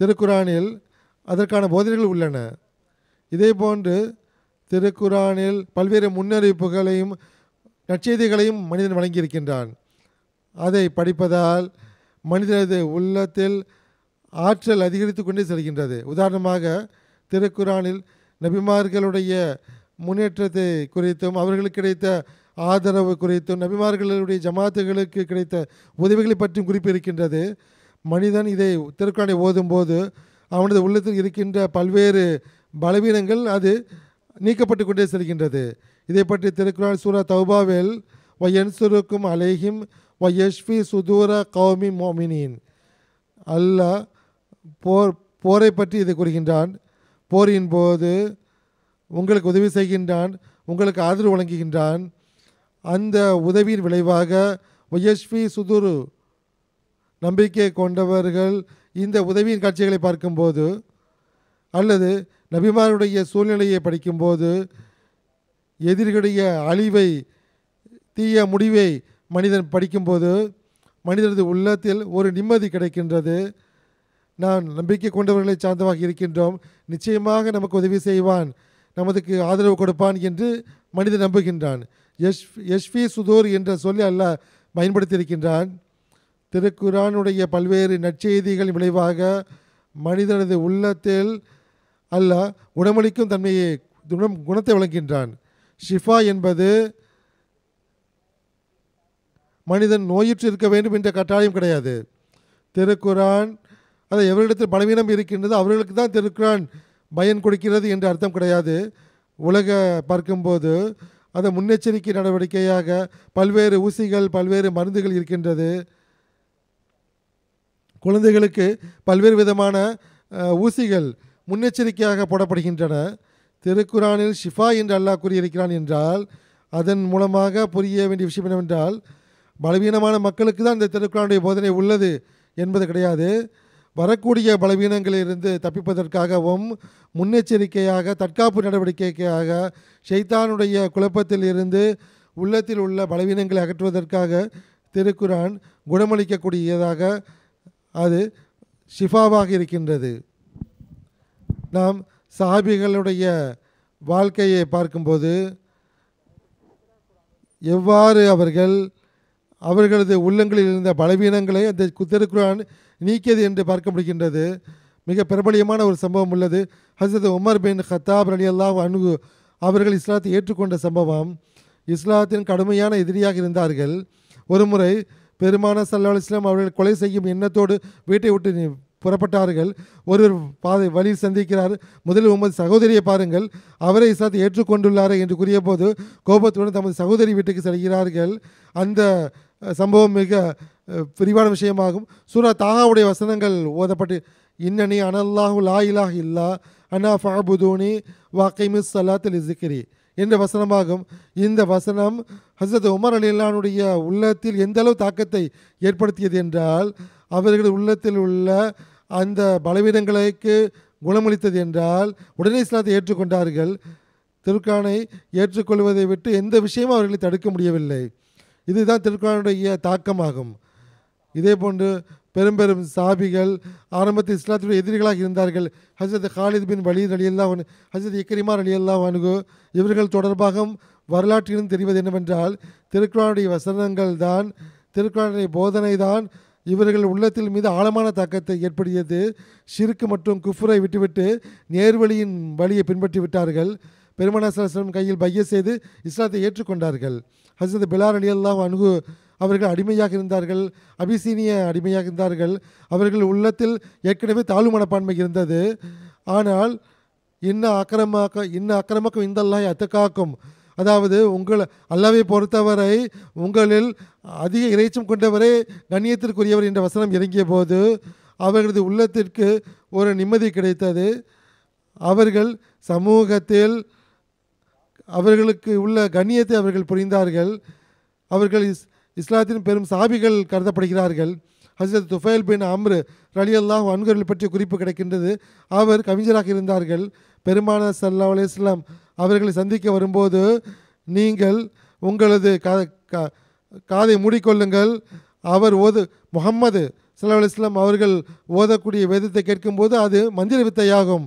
திருக்குரானில் அதற்கான போதனைகள் உள்ளன. இதே போன்று திருக்குரானில் பல்வேறு முன்னறிவிப்புகளையும் நற்செய்திகளையும் மனிதன் வழங்கியிருக்கின்றான். அதை படிப்பதால் மனிதனது உள்ளத்தில் ஆற்றல் அதிகரித்து கொண்டே செல்கின்றது. உதாரணமாக திருக்குரானில் நபிமார்களுடைய முன்னேற்றத்தை குறித்தும் அவர்களுக்கு கிடைத்த ஆதரவு குறித்தும் நபிமார்களுடைய ஜமாத்துகளுக்கு கிடைத்த உதவிகளை பற்றியும் குறிப்பு இருக்கின்றது. மனிதன் இதை திருக்குரானை ஓதும்போது அவனது உள்ளத்தில் இருக்கின்ற பல்வேறு பலவீனங்கள் அது நீக்கப்பட்டு கொண்டே செல்கின்றது. இதை பற்றி திருக்குரான் சூரா தௌபாவில் வயன்சுருக்கும் அலைஹிம் வயஷ்ஃபி சுதூர கௌமி மோமினின் அல்லாஹ் போரை பற்றி இதை கூறுகின்றான். போரின் போது உங்களுக்கு உதவி செய்கின்றான், உங்களுக்கு ஆதரவு வழங்குகின்றான். அந்த உதவியின் விளைவாக வயஷ்ஃபி சுதுரு நம்பிக்கை கொண்டவர்கள் இந்த உதவியின் காட்சிகளை பார்க்கும்போது அல்லது நபிமாருடைய சூழ்நிலையை படிக்கும்போது எதிரிகளுடைய அழிவை தீய முடிவை மனிதன் படிக்கும்போது மனிதனது உள்ளத்தில் ஒரு நிம்மதி கிடைக்கின்றது. நான் நம்பிக்கை கொண்டவர்களை சார்ந்தவாக இருக்கின்றோம், நிச்சயமாக நமக்கு உதவி செய்வான், நமக்கு ஆதரவு கொடுப்பான் என்று மனிதன் நம்புகின்றான். யஷ்ஃபி சுதூர் என்ற சொல்லி அல்லாஹ் பயன்படுத்தியிருக்கின்றான். திருக்குரானுடைய பல்வேறு நற்செய்திகள் விளைவாக மனிதனது உள்ளத்தில் அல்லாஹ் குணமளிக்கும் தன்மையை குணத்தை வழங்குகின்றான். ஷிஃபா என்பது மனிதன் நோயுற்று இருக்க வேண்டும் என்ற கட்டாயம் கிடையாது. திருக்குரான் அதை எவரிடத்தில் பலவீனம் இருக்கின்றது அவர்களுக்கு தான் திருக்குரான் பயன் கொடுக்கிறது என்ற அர்த்தம் கிடையாது. உலக பார்க்கும்போது அதை முன்னெச்சரிக்கை நடவடிக்கையாக பல்வேறு ஊசிகள் பல்வேறு மருந்துகள் இருக்கின்றது. குழந்தைகளுக்கு பல்வேறு விதமான ஊசிகள் முன்னெச்சரிக்கையாக போடப்படுகின்றன. திருக்குரானில் ஷிஃபா என்று அல்லாஹ் கூறியிருக்கிறான் என்றால் அதன் மூலமாக புரிய வேண்டிய விஷயம் என்னவென்றால் பலவீனமான மக்களுக்கு தான் இந்த திருக்குரானுடைய போதனை உள்ளது என்பது கிடையாது. வரக்கூடிய பலவீனங்களிலிருந்து தப்பிப்பதற்காகவும் முன்னெச்சரிக்கையாக தற்காப்பு நடவடிக்கைக்காக ஷைத்தானுடைய குழப்பத்தில் இருந்து உள்ளத்தில் உள்ள பலவீனங்களை அகற்றுவதற்காக திருக்குரான் குணமளிக்கக்கூடியதாக அது ஷிஃபாவாக இருக்கின்றது. நாம் சஹாபிகளுடைய வாழ்க்கையை பார்க்கும்போது எவ்வாறு அவர்களது உள்ளங்களில் இருந்த பலவீனங்களை அந்த திருக்குரான் நீக்கியது என்று பார்க்க முடிகின்றது. மிக பிரபலியமான ஒரு சம்பவம் உள்ளது. ஹஸரத் உமர் பின் ஹத்தாப் ரலியல்லாஹு அன்ஹு அவர்கள் இஸ்லாத்தை ஏற்றுக்கொண்ட சம்பவம். இஸ்லாத்தின் கடுமையான எதிரியாக இருந்தார்கள். ஒருமுறை பெருமானார் ஸல்லல்லாஹு அலைஹி வஸல்லம் அவர்கள் கொலை செய்யும் எண்ணத்தோடு வீட்டை விட்டு புறப்பட்டார்கள். ஒருவர் வழியில் சந்திக்கிறார். முதலில் உமது சகோதரியை பாருங்கள், அவரை இஸ்லாத்தை ஏற்றுக்கொண்டுள்ளாரே என்று கூறிய போது கோபத்துடன் தமது சகோதரி வீட்டுக்கு செல்கிறார்கள். அந்த சம்பவம் மிக விரிவான விஷயமாகும். சூரா தாகாவுடைய வசனங்கள் ஓதப்பட்டு இன்னனி அனல்லாஹு லா இலாஹ இல்லா அனா ஃபஅபுதூனி வஅகிமிஸ் ஸலாத்த லிஸ்ஸிக்ரி என்ற வசனமாகும். இந்த வசனம் ஹஸரத் உமர் ரலியல்லாஹுடைய உள்ளத்தில் எந்த அளவு தாக்கத்தை ஏற்படுத்தியது என்றால் அவர்கள் உள்ளத்தில் உள்ள அந்த பலவீனங்களுக்கு குணமளித்தது என்றால் உடனே இஸ்லாத்தை ஏற்றுக்கொண்டார்கள். திருக்குரானை ஏற்றுக்கொள்வதை விட்டு எந்த விஷயமும் அவர்களை தடுக்க முடியவில்லை. இதுதான் திருக்குரானுடைய தாக்கமாகும். இதே போன்று பெரும் சாபிகள் ஆரம்பத்தில் இஸ்லாத்துடைய எதிரிகளாக இருந்தார்கள். ஹஸரத் காலித் பின் வலீத் ரலியல்லாஹு அன்ஹு, ஹஸரத் இக்ரிமா ரலியல்லாஹு அன்ஹு இவர்கள் தொடர்பாக வரலாற்றிலும் தெரிவது என்னவென்றால் திருக்குரானுடைய வசனங்கள் தான் திருக்குரானுடைய போதனை தான் இவர்கள் உள்ளத்தில் மீது ஆழமான தாக்கத்தை ஏற்படுத்தியது. ஷிர்க் மற்றும் குஃப்ரை விட்டுவிட்டு நேர்வழியின் வழியை பின்பற்றி விட்டார்கள். பெருமானார் ஸல்லல்லாஹு அலைஹி வஸல்லம் கையில் பைய செய்து இஸ்லாத்தை ஏற்றுக்கொண்டார்கள். ஹஸரத் பிலால் ரலியல்லாஹு அன்ஹு அவர்கள் அடிமையாக இருந்தார்கள், அபிசீனிய அடிமையாக இருந்தார்கள். அவர்கள் உள்ளத்தில் ஏற்கனவே தாழ்வு மனப்பான்மை இருந்தது. ஆனால் இன்ன அக்கிரமக்கும் இந்தல்லாஹி அத்தகாக்கும், அதாவது அல்லாஹ்வை பொறுத்தவரை உங்களில் அதிக இறைச்சம் கொண்டவரே கண்ணியத்திற்குரியவர் என்ற வசனம் இறங்கிய போது அவர்களது உள்ளத்திற்கு ஒரு நிம்மதி கிடைத்தது. அவர்கள் சமூகத்தில் அவர்களுக்கு உள்ள கண்ணியத்தை அவர்கள் புரிந்தார்கள். அவர்கள் இஸ்லாத்தின் பெரும் சாபிகள் கருதப்படுகிறார்கள். ஹசரத் துஃபைல் பின் அம்ரு ரலியல்லாஹு அன்ஹு பற்றிய குறிப்பு கிடைக்கின்றது. அவர் கவிஞராக இருந்தார்கள். பெருமானார் ஸல்லல்லாஹு அலைஹி வஸல்லம் அவர்களை சந்திக்க வரும்போது, நீங்கள் உங்களது காதை மூடிக்கொள்ளுங்கள், அவர் முஹம்மது ஸல்லல்லாஹு அலைஹி வஸல்லம் அவர்கள் ஓதக்கூடிய வேதத்தை கேட்கும்போது அது மந்திர வித்தையாகும்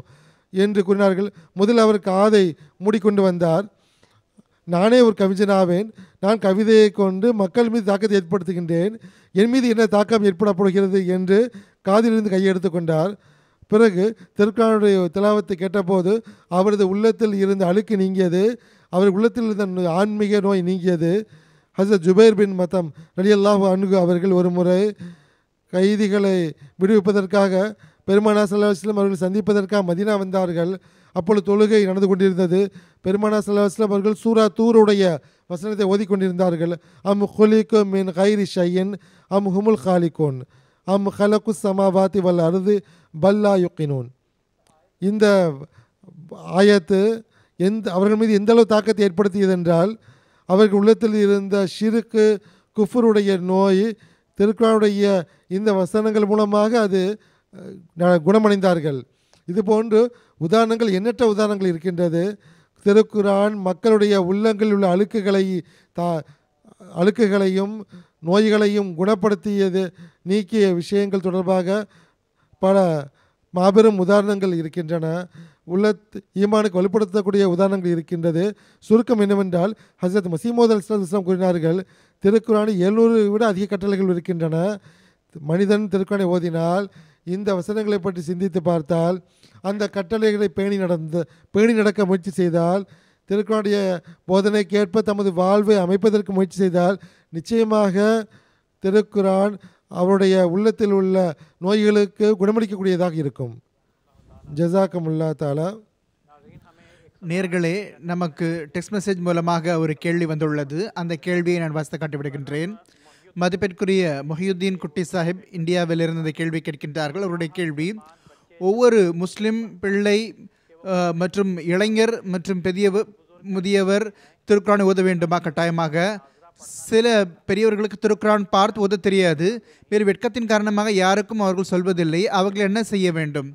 என்று கூறினார்கள். முதல் அவர் காதை மூடிக்கொண்டு வந்தார். நானே ஒரு கவிஞனாவேன், நான் கவிதையை கொண்டு மக்கள் மீது தாக்கத்தை ஏற்படுத்துகின்றேன், என் மீது என்ன தாக்கம் ஏற்பட போகிறது என்று காதிலிருந்து கையெடுத்து கொண்டார். பிறகு திருக்குர்ஆனுடைய திலாவத்தை கேட்டபோது அவரது உள்ளத்தில் இருந்த அழுக்கு நீங்கியது, அவர் உள்ளத்தில் இருந்த ஆன்மீக நோய் நீங்கியது. ஹஸரத் ஜுபைர் பின் மத்தம் ரலியல்லாஹு அன்ஹு அவர்கள் ஒரு முறை கைதிகளை விடுவிப்பதற்காக பெருமானார் ஸல்லல்லாஹு அலைஹி வஸல்லம் அவர்கள் சந்திப்பதற்காக மதீனா வந்தார்கள். அப்பொழுது தொழுகை நடந்து கொண்டிருந்தது. பெருமானார் ஸல்லல்லாஹு அலைஹி வஸல்லம் அவர்கள் சூரா தூருடைய வசனத்தை ஓதிக்கொண்டிருந்தார்கள். அம் குலிகு மின் கைரி ஷையின் அம் ஹுமுல் காலிகூன் அம் ஹலகு சமாவாத்தி வல் அர்து பல்லா யுக்கினூன். இந்த ஆயத்து அவர்கள் மீது எந்த அளவு தாக்கத்தை ஏற்படுத்தியது என்றால், அவர்கள் உள்ளத்தில் இருந்த ஷிருக்கு குஃபருடைய நோய் திருக்குர்ஆனுடைய இந்த வசனங்கள் மூலமாக அது குணமடைந்தார்கள். இதுபோன்று உதாரணங்கள் எண்ணற்ற உதாரணங்கள் இருக்கின்றது. திருக்குர்ஆன் மக்களுடைய உள்ளங்களில் உள்ள அழுக்குகளையும் நோய்களையும் குணப்படுத்தியது நீக்கிய விஷயங்கள் தொடர்பாக பல மாபெரும் உதாரணங்கள் இருக்கின்றன. ஈமானுக்கு வலுப்படுத்தக்கூடிய உதாரணங்கள் இருக்கின்றது. சுருக்கம் என்னவென்றால், ஹஸரத் மஸீமூத் அலைஹிஸ்ஸலாம் கூறினார்கள், திருக்குர்ஆனில் 700 விட அதிக கட்டளைகள் இருக்கின்றன. மனிதன் திருக்குர்ஆனை ஓதினால், இந்த வசனங்களை பற்றி சிந்தித்து பார்த்தால், அந்த கட்டளைகளை பேணி நடக்க முயற்சி செய்தால், திருக்குர்ஆனுடைய போதனைக்கேற்ப தமது வாழ்வை அமைப்பதற்கு முயற்சி செய்தால், நிச்சயமாக திருக்குர்ஆன் அவருடைய உள்ளத்தில் உள்ள நோய்களுக்கு குணமளிக்கக்கூடியதாக இருக்கும். ஜஸாக்கமுல்லா தாலா. நேர்களே, நமக்கு டெக்ஸ்ட் மெசேஜ் மூலமாக ஒரு கேள்வி வந்துள்ளது. அந்த கேள்வியை நான் வாசித்து காட்டிவிடுகின்றேன். மதிப்பிற்குரிய முஹியுத்தீன் குட்டி சாஹிப் இந்தியாவிலிருந்து இந்த கேள்வி கேட்கின்றார்கள். அவருடைய கேள்வி: ஒவ்வொரு முஸ்லிம் பிள்ளை மற்றும் இளைஞர் மற்றும் முதியவர் திருக்குர்ஆனை ஓத வேண்டுமா கட்டாயமாக? சில பெரியவர்களுக்கு திருக்குர்ஆன் பார்த்து ஓத தெரியாது. வேறு வெட்கத்தின் காரணமாக யாருக்கும் அவர்கள் சொல்வதில்லை. அவர்கள் என்ன செய்ய வேண்டும்?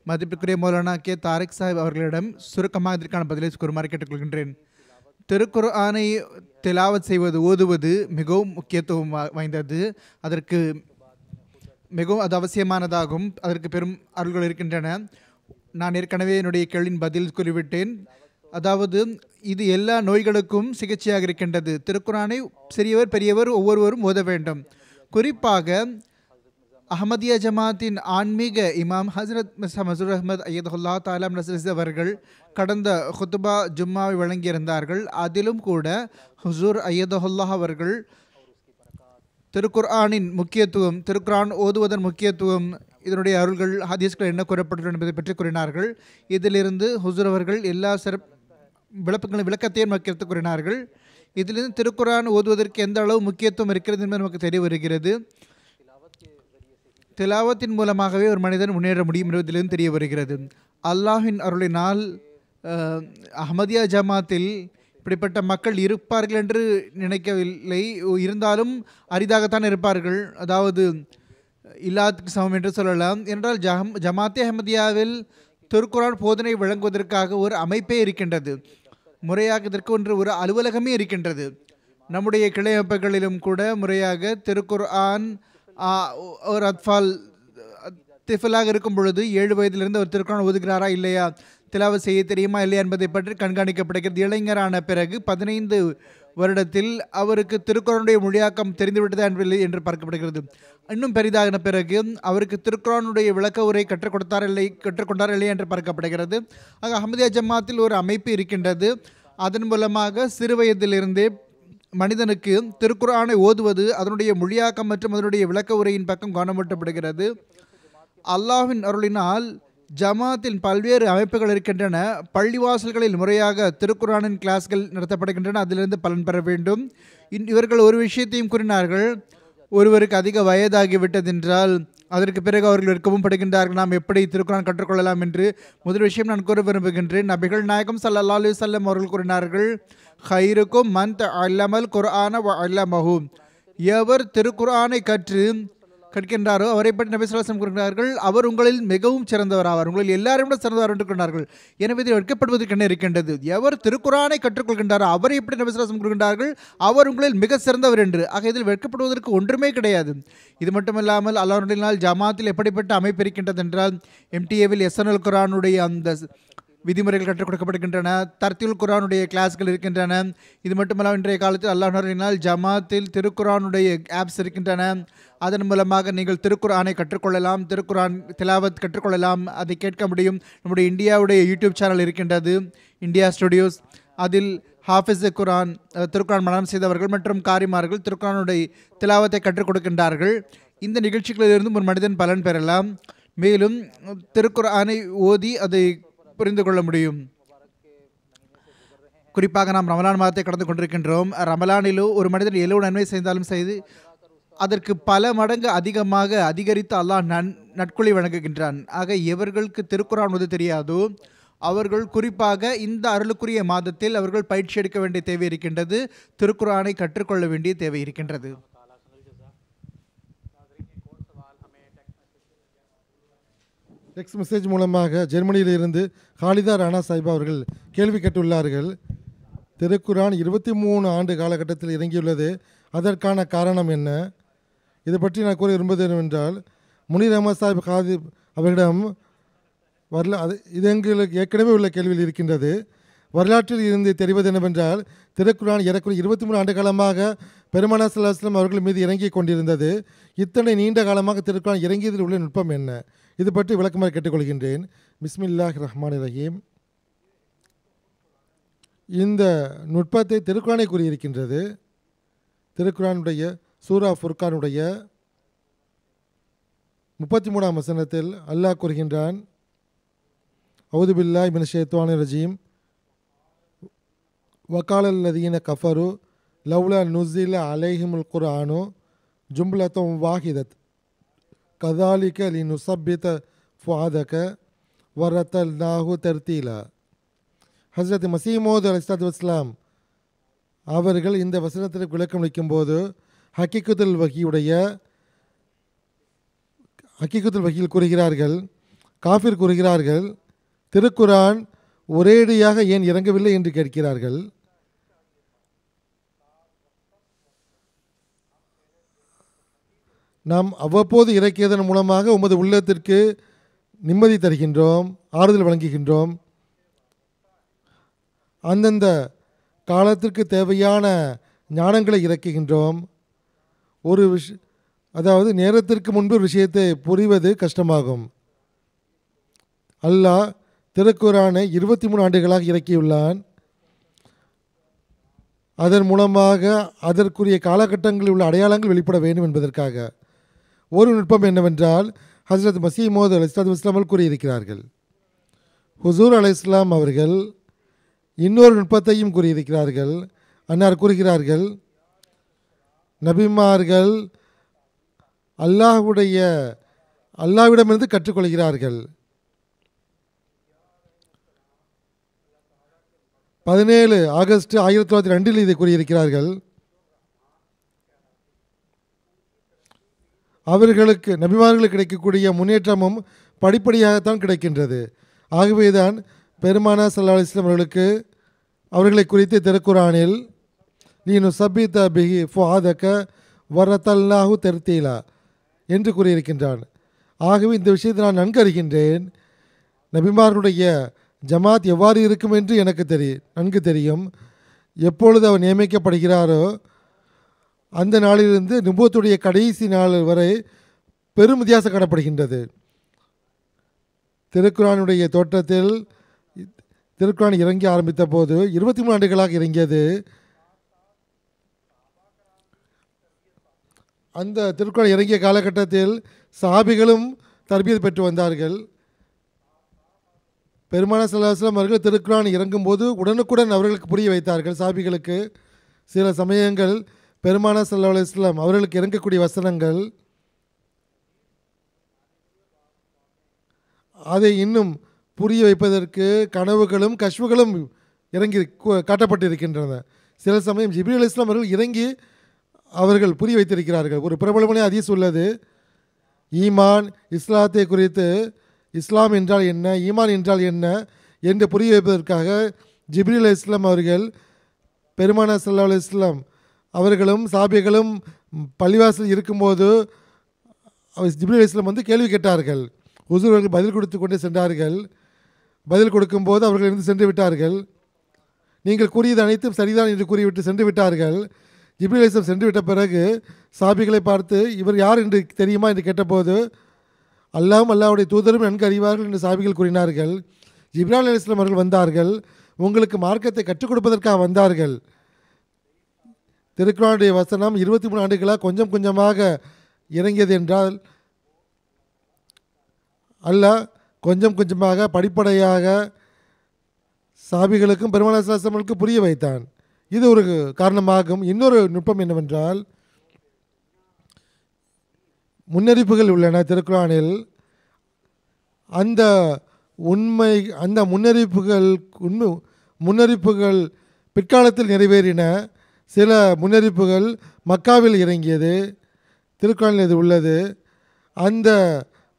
மதிப்பிற்குரிய மௌலானா கே தாரிக் சாஹிப் அவர்களிடம் சுருக்கமாக இதற்கான பதிலை கூறுமாறு கேட்டுக்கொள்கின்றேன். திருக்குர்ஆனை திலாவத் செய்வது, ஓதுவது மிகவும் முக்கியத்துவம் வாய்ந்தது. அதற்கு மிகவும் அது அவசியமானதாகும். அதற்கு பெரும் அருள்கள் இருக்கின்றன. நான் ஏற்கனவே என்னுடைய கேள்வியின் பதில் கூறிவிட்டேன். அதாவது இது எல்லா நோய்களுக்கும் சிகிச்சையாக இருக்கின்றது. திருக்குர்ஆனை சிறியவர் பெரியவர் ஒவ்வொருவரும் ஓத வேண்டும். குறிப்பாக அஹமதியா ஜமாத்தின் ஆன்மீக இமாம் ஹசரத் மசூர் அஹமத் ஐயதுல்லா தாலா நஸ்ரஸ் அவர்கள் கடந்த ஹுத்பா ஜும்மாவை வழங்கியிருந்தார்கள். அதிலும் கூட ஹுசூர் ஐயதுல்லா அவர்கள் திருக்குர்ஆனின் முக்கியத்துவம், திருக்குர்ஆன் ஓதுவதன் முக்கியத்துவம், இதனுடைய அருள்கள், ஹதீஸ்கள் என்ன கூறப்பட்டுள்ளன என்பதை பற்றி கூறினார்கள். இதிலிருந்து ஹுசூர் அவர்கள் எல்லா விளக்கத்தையும் நமக்கு கூறினார்கள். இதிலிருந்து திருக்குர்ஆன் ஓதுவதற்கு எந்த அளவு முக்கியத்துவம் இருக்கிறது என்பது நமக்கு தெரிய வருகிறது. திலாவத்தின் மூலமாகவே ஒரு மனிதன் முன்னேற முடியும் என்பதிலிருந்து தெரிய வருகிறது. அல்லாஹின் அருளினால் அஹமதியா ஜமாத்தில் இப்படிப்பட்ட மக்கள் இருப்பார்கள் என்று நினைக்கவில்லை. இருந்தாலும் அரிதாகத்தான் இருப்பார்கள். அதாவது இல்லாத்துக்கு சமம் என்று சொல்லலாம். என்றால் ஜமாத்தே அஹமதியாவில் திருக்குர்ஆன் போதனை வழங்குவதற்காக ஒரு அமைப்பே இருக்கின்றது. முறையாக இதற்கு ஒரு அலுவலகமே இருக்கின்றது. நம்முடைய கிளை அமைப்புகளிலும் கூட முறையாக திருக்குர்ஆன் ஒரு திஃபலாக இருக்கும் பொழுது 7 வயதிலிருந்து ஒரு திருக்குர்ஆன் ஓதுகிறாரா இல்லையா, திலாவத் செய்ய தெரியுமா இல்லையா என்பதை பற்றி கண்காணிக்கப்படுகிறது. இளைஞரான பிறகு 15 வருடத்தில் அவருக்கு திருக்குர்ஆனுடைய மொழியாக்கம் தெரிந்துவிட்டதா என்று பார்க்கப்படுகிறது. இன்னும் பெரிதாகின பிறகு அவருக்கு திருக்குர்ஆனுடைய விளக்க உரை கற்றுக்கொண்டார் இல்லையா என்று பார்க்கப்படுகிறது. ஆக அஹமதியா ஜமாத்தில் ஒரு அமைப்பு இருக்கின்றது. அதன் மூலமாக சிறு வயதிலிருந்தே மனிதனுக்கு திருக்குர்ஆனை ஓதுவது, அதனுடைய மொழியாக்கம் மற்றும் அதனுடைய விளக்க உரையின் பக்கம் கவனமூட்டப்படுகிறது. அல்லாஹ்வின் அருளினால் ஜமாத்தின் பல்வேறு அமைப்புகள் இருக்கின்றன. பள்ளிவாசல்களில் முறையாக திருக்குர்ஆனின் கிளாஸ்கள் நடத்தப்படுகின்றன. அதிலிருந்து பலன் பெற வேண்டும். இவர்கள் ஒரு விஷயத்தையும் கூறினார்கள்: ஒருவருக்கு அதிக வயதாகிவிட்டதென்றால் அதற்கு பிறகு அவர்கள் இருக்கவும் படுகின்றார்கள், நாம் எப்படி திருக்குர்ஆன் கற்றுக்கொள்ளலாம் என்று. முதல் விஷயம் நான் கூற விரும்புகின்றேன். நபிகள் நாயகம் ஸல்லல்லாஹு அலைஹி வஸல்லம் அவர்கள் கூறினார்கள்: ஹைருக்கும் மன் தஅல்லமல் குர்ஆன வ அல்லமஹு. எவர் திருக்குர்ஆனை கற்கின்றாரோ அவரை பற்றி நபி ஸல்லல்லாஹு அலைஹி வஸல்லம் கூறுகிறார்கள், அவர் உங்களில் மிகவும் சிறந்தவர் ஆவார், உங்களில் எல்லாரையும் விட சிறந்தவர் என்று கூறினார்கள். எனவே இதில் வெட்கப்படுவதற்கு என்ன இருக்கின்றது? எவர் திருக்குர்ஆனை கற்றுக்கொள்கின்றாரோ அவரை எப்படி நபி ஸல்லல்லாஹு அலைஹி வஸல்லம் கூறுகின்றார்கள், அவர் உங்களில் மிக சிறந்தவர் என்று. ஆக இதில் வெட்கப்படுவதற்கு ஒன்றுமே கிடையாது. இது மட்டுமல்லாமல் அல்லாஹ்வுடைய நாள் ஜமாத்தில் எப்படிப்பட்ட அமைப்பு இருக்கின்றது என்றால், MTAவில் SNL குர்ஆனுடைய அந்த விதிமுறைகள் கற்றுக் கொடுக்கப்படுகின்றன, தர்த்தீல் குர்ஆனுடைய கிளாஸ்கள் இருக்கின்றன. இது மட்டுமல்லாமல் இன்றைய காலத்தில் அல்லாஹ்வினால் ஜமாத்தில் திருக்குர்ஆனுடைய ஆப்ஸ் இருக்கின்றன. அதன் மூலமாக நீங்கள் திருக்குர்ஆனை கற்றுக்கொள்ளலாம், திருக்குர்ஆன் திலாவத் கற்றுக்கொள்ளலாம், அதை கேட்க முடியும். நம்முடைய இந்தியாவுடைய யூடியூப் சேனல் இருக்கின்றது, இந்தியா ஸ்டுடியோஸ். அதில் ஹாஃபிஸ் குர்ஆன், திருக்குர்ஆன் மனனம் செய்தவர்கள் மற்றும் காரிமார்கள் திருக்குர்ஆனுடைய திலாவத்தை கற்றுக் கொடுக்கின்றார்கள். இந்த நிகழ்ச்சிகளிலிருந்து ஒரு மனிதன் பலன் பெறலாம், மேலும் திருக்குர்ஆனை ஓதி அதை புரிந்து கொள்ள முடியும். குறிப்பாக நாம் ரமலான் மாதத்தை கடந்து கொண்டிருக்கின்றோம். ரமலானிலோ ஒரு மனிதன் எவ்வளவு நன்மை செய்தாலும் செய்து அதற்கு பல மடங்கு அதிகரித்து அல்லாஹ் நட்குழி வழங்குகின்றான். ஆக எவர்களுக்கு திருக்குர்ஆன் ஓத தெரியாதோ அவர்கள் குறிப்பாக இந்த அருளுக்குரிய மாதத்தில் அவர்கள் பயிற்சி எடுக்க வேண்டிய தேவை இருக்கின்றது, திருக்குர்ஆனை கற்றுக்கொள்ள வேண்டிய தேவை இருக்கின்றது. டெக்ஸ்ட் மெசேஜ் மூலமாக ஜெர்மனியிலிருந்து ஹாலிதா ராணா சாஹிபா அவர்கள் கேள்வி கேட்டுள்ளார்கள். திருக்குர்ஆன் 23 ஆண்டு காலகட்டத்தில் இறங்கியுள்ளது, அதற்கான காரணம் என்ன? இதை பற்றி நான் கூற விரும்புவது என்னவென்றால், முனீர் அஹமத் சாஹிப் காதிப் அவரிடம் இது எங்களுக்கு ஏற்கனவே உள்ள கேள்வியில் இருக்கின்றது. வரலாற்றில் இருந்து தெரிவது என்னவென்றால், திருக்குர்ஆன் ஏறக்குறைய 23 ஆண்டு காலமாக பெருமானார் ஸல்லல்லாஹு அலைஹி வஸல்லம் அவர்கள் மீது இறங்கி கொண்டிருந்தது. இத்தனை நீண்ட காலமாக திருக்குர்ஆன் இறங்கியதில் உள்ள நுட்பம் என்ன? இது பற்றி விளக்கமாக கேட்டுக்கொள்கின்றேன். பிஸ்மில்லாஹிர் ரஹ்மானிர் ரஹீம். இந்த நுட்பத்தை திருக்குர்ஆனை கூறியிருக்கின்றது. திருக்குர்ஆனுடைய சூரா ஃபுர்கானுடைய 33ஆம் வசனத்தில் அல்லாஹ் கூறுகின்றான், அவுது பில்லாஹி மினஷ் ஷைத்தானிர் ரஜீம், வகாலல் லதீன கஃபரு லவ்லா நுஸில அலைஹிமுல் குர்ஆனு ஜும்லத்தும் வாஹிதத் கதாலிக லினுஸப்பித ஃபுஆதக வரத்தல்நாஹு தர்தீலா. ஹஸ்ரத் மஸீஹ் மவ்ஊத் அலைஹிஸ்ஸலாத்து வஸ்ஸலாம் அவர்கள் இந்த வசனத்திற்கு விளக்கம் அளிக்கும்போது ஹக்கீகத்துல் வஹீயில் கூறுகிறார்கள், காஃபிர் கூறுகிறார்கள், திருக்குர்ஆன் ஒரேடியாக ஏன் இறங்கவில்லை என்று கேட்கிறார்கள். நாம் அவ்வப்போது இறக்கியதன் மூலமாக உமது உள்ளத்திற்கு நிம்மதி தருகின்றோம், ஆறுதல் வழங்குகின்றோம். அந்தந்த காலத்திற்கு தேவையான ஞானங்களை இறக்குகின்றோம். அதாவது நேரத்திற்கு முன்பு ஒரு விஷயத்தை புரிவது கஷ்டமாகும். அல்லாஹ் திருக்குர்ஆனை 23 ஆண்டுகளாக இறக்கியுள்ளான். அதன் மூலமாக அதற்குரிய காலகட்டங்களில் உள்ள அடையாளங்கள் வெளிப்பட வேண்டும் என்பதற்காக. ஒரு நுட்பம் என்னவென்றால், ஹஸ்ரத் மஸீஹ் மவ்ஊத் அலைஹிஸ்ஸலாத்து வஸ்ஸலாம் கூறியிருக்கிறார்கள். ஹுசூர் அலைஹிஸ்ஸலாம் அவர்கள் இன்னொரு நுட்பத்தையும் கூறியிருக்கிறார்கள். அன்னார் கூறுகிறார்கள், நபிமார்கள் அல்லாஹ்விடமிருந்து கற்றுக்கொள்கிறார்கள். 17 ஆகஸ்ட் 1902 இதை கூறியிருக்கிறார்கள். அவர்களுக்கு நபிமார்களுக்கு கிடைக்கக்கூடிய முன்னேற்றமும் படிப்படியாகத்தான் கிடைக்கின்றது. ஆகவேதான் பெருமானார் ஸல்லல்லாஹு அலைஹி வஸல்லம் அவர்களை குறித்து திருக்குர்ஆனில் லினுஸப்பித பிஹி ஃபுஆதக வரத்தல்நாஹு தர்தீலா என்று கூறியிருக்கின்றான். ஆகவே இந்த விஷயத்தை நான் நன்கு அறிகின்றேன். நபிமார்களுடைய ஜமாத் எவ்வாறு இருக்கும் என்று எனக்கு நன்கு தெரியும். எப்பொழுது அவர் நியமிக்கப்படுகிறாரோ அந்த நாளிலிருந்து நுபுவத்துடைய கடைசி நாள் வரை பெரும் வித்தியாசம் காணப்படுகின்றது. திருக்குர்ஆனுடைய தோற்றத்தில் திருக்குர்ஆன் இறங்கி ஆரம்பித்த போது 23 ஆண்டுகளாக இறங்கியது. அந்த திருக்குர்ஆன் இறங்கிய காலகட்டத்தில் சஹாபிகளும் தர்பியத் பெற்று வந்தார்கள். பெருமானார் ஸல்லல்லாஹு அலைஹி வஸல்லம் அவர்கள் திருக்குர்ஆன் இறங்கும்போது உடனுக்குடன் அவர்களுக்கு புரிய வைத்தார்கள். சஹாபிகளுக்கு சில சமயங்கள் பெருமானார் ஸல்லல்லாஹு அலைஹி வஸல்லம் அவர்களுக்கு இறங்கக்கூடிய வசனங்கள் அதை இன்னும் புரிய வைப்பதற்கு கனவுகளும் கஷ்வுகளும் இறங்கி காட்டப்பட்டிருக்கின்றன. சில சமயம் ஜிப்ரீல் அலைஹிஸ்ஸலாம் அவர்கள் இறங்கி அவர்கள் புரிய வைத்திருக்கிறார்கள். ஒரு பிரபலமான ஹதீஸ் உள்ளது, ஈமான் இஸ்லாத்தை குறித்து இஸ்லாம் என்றால் என்ன, ஈமான் என்றால் என்ன என்று புரிய வைப்பதற்காக ஜிப்ரீல் அலைஹிஸ்ஸலாம் அவர்கள் பெருமானார் ஸல்லல்லாஹு அலைஹி வஸல்லம் அவர்களும் சாபிகளும் பள்ளிவாசல் இருக்கும்போது ஜிப்ரீல் அலைஹிஸ்ஸலாம் வந்து கேள்வி கேட்டார்கள். ஹுசூர் அவர்கள் பதில் கொடுத்து கொண்டே சென்றார்கள். பதில் கொடுக்கும்போது அவர்கள் இருந்து சென்று விட்டார்கள். நீங்கள் கூறியது அனைத்தும் சரிதான் என்று கூறிவிட்டு சென்று விட்டார்கள். ஜிப்ரீல் அலைஹிஸ்ஸலாம் சென்று விட்ட பிறகு சாபிகளை பார்த்து இவர் யார் என்று தெரியுமா என்று கேட்டபோது அல்லாஹ்வும் அல்லாஹ்வுடைய தூதரும் நன்கு அறிவார்கள் என்று சாபிகள் கூறினார்கள். ஜிப்ரீல் அலைஹிஸ்ஸலாம் அவர்கள் வந்தார்கள், உங்களுக்கு மார்க்கத்தை கற்றுக் கொடுப்பதற்காக வந்தார்கள். திருக்குர்ஆனுடைய வசனம் 23 ஆண்டுகளாக கொஞ்சம் கொஞ்சமாக இறங்கியது என்றால் அல்லாஹ் கொஞ்சம் கொஞ்சமாக படிப்படியாக சாபிகளுக்கும் பெருமானார் ஸல்லல்லாஹு அலைஹி வஸல்லம் புரிய வைத்தான். இது ஒரு காரணமாகும். இன்னொரு நுட்பம் என்னவென்றால், முன்னறிப்புகள் உள்ளன திருக்குர்ஆனில். அந்த முன்னறிப்புகள் பிற்காலத்தில் நிறைவேறின. சில முன்னறிப்புகள் மக்காவில் இறங்கியது, திருக்குர்ஆனில் இது உள்ளது. அந்த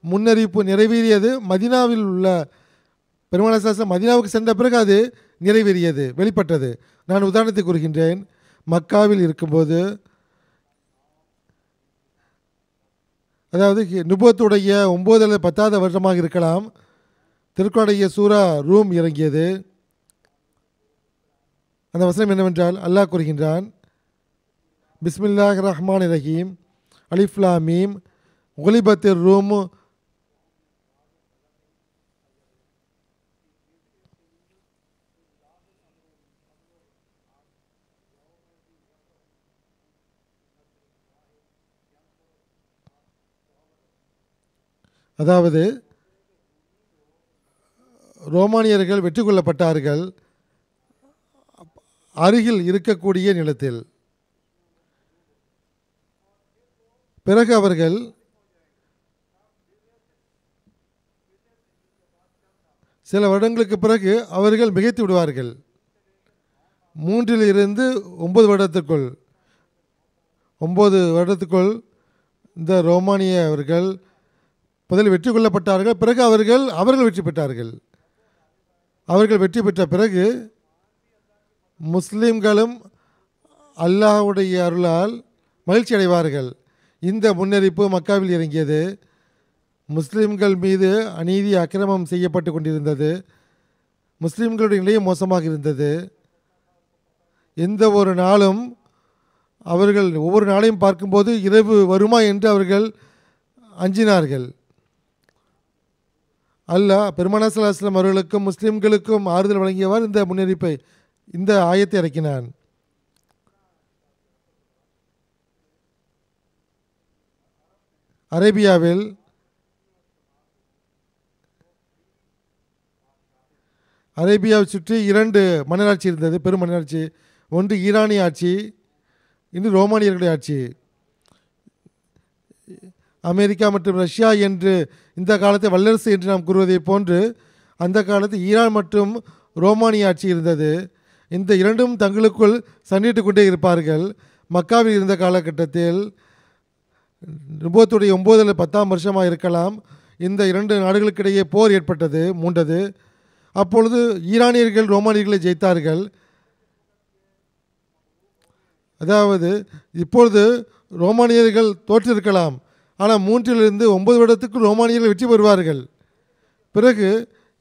முன்னறிப்பு நிறைவேறியது மதீனாவில் உள்ள பெருமானார் ஸல்லல்லாஹு அலைஹி வஸல்லம் மதீனாவுக்கு சென்ற பிறகு அது நிறைவேறியது, வெளிப்பட்டது. நான் உதாரணத்தை கூறுகின்றேன். மக்காவில் இருக்கும்போது, அதாவது நுபுவத்துடைய 9 அல்லது 10வது வருடமாக இருக்கலாம், திருக்குர்ஆனுடைய சூரா ரூம் இறங்கியது. அந்த வசனம் என்னவென்றால் அல்லாஹ் கூறுகின்றான், பிஸ்மில்லாஹிர் ரஹ்மானிர் ரஹீம், அலிஃப் லாம் மீம், குலிபத்திர் ரூம் அதாவது ரோமானியர்கள் வெற்றி கொள்ளப்பட்டார்கள் அருகில் இருக்கக்கூடிய நிலத்தில். பிறகு அவர்கள் சில வருடங்களுக்கு பிறகு அவர்கள் மிகைத்து விடுவார்கள். 3 இருந்து 9 வருடத்துக்குள் 9 வருடத்துக்குள் இந்த ரோமானியவர்கள் முதலில் வெற்றி கொள்ளப்பட்டார்கள். பிறகு அவர்கள் வெற்றி பெற்றார்கள். அவர்கள் வெற்றி பெற்ற பிறகு முஸ்லிம்களும் அல்லாஹ்வுடைய அருளால் மகிழ்ச்சி அடைவார்கள். இந்த முன்னறிப்பு மக்காவில் இறங்கியது. முஸ்லிம்கள் மீது அநீதி அக்கிரமம் செய்யப்பட்டு கொண்டிருந்தது. முஸ்லிம்களுடைய நிலையம் மோசமாக இருந்தது. எந்த ஒரு நாளும் அவர்கள் ஒவ்வொரு நாளையும் பார்க்கும்போது இரவு வருமா என்று அவர்கள் அஞ்சினார்கள். அல்லாஹ் பெருமானார் ஸல்லல்லாஹு அலைஹி வஸல்லம் அவர்களுக்கும் முஸ்லிம்களுக்கும் ஆறுதல் வழங்கியவாறு இந்த முன்னறிப்பை, இந்த ஆயத்தை இறக்கினான். அரேபியாவில் அரேபியாவை சுற்றி 2 மன்னராட்சி இருந்தது, பெரும் மன்னராட்சி. ஒன்று ஈரானிய ஆட்சி, இன்னும் ரோமானியர்களுடைய ஆட்சி. அமெரிக்கா மற்றும் ரஷ்யா என்று இந்த காலத்தை வல்லரசு என்று நாம் கூறுவதை போன்று அந்த காலத்தில் ஈரான் மற்றும் ரோமானிய ஆட்சி இருந்தது. இந்த இரண்டும் தங்களுக்குள் சண்டையிட்டு கொண்டே இருப்பார்கள். மக்காவில் இருந்த காலகட்டத்தில் நுபுவத்துடைய 9 அல்லது 10ஆம் வருஷமாக இருக்கலாம், இந்த 2 நாடுகளுக்கிடையே போர் ஏற்பட்டது, மூண்டது. அப்பொழுது ஈரானியர்கள் ரோமானியர்களை ஜெயித்தார்கள். அதாவது இப்பொழுது ரோமானியர்கள் தோற்றிருக்கலாம், ஆனால் 3 இருந்து 9 வருடத்துக்கு ரோமானியர்கள் வெற்றி பெறுவார்கள். பிறகு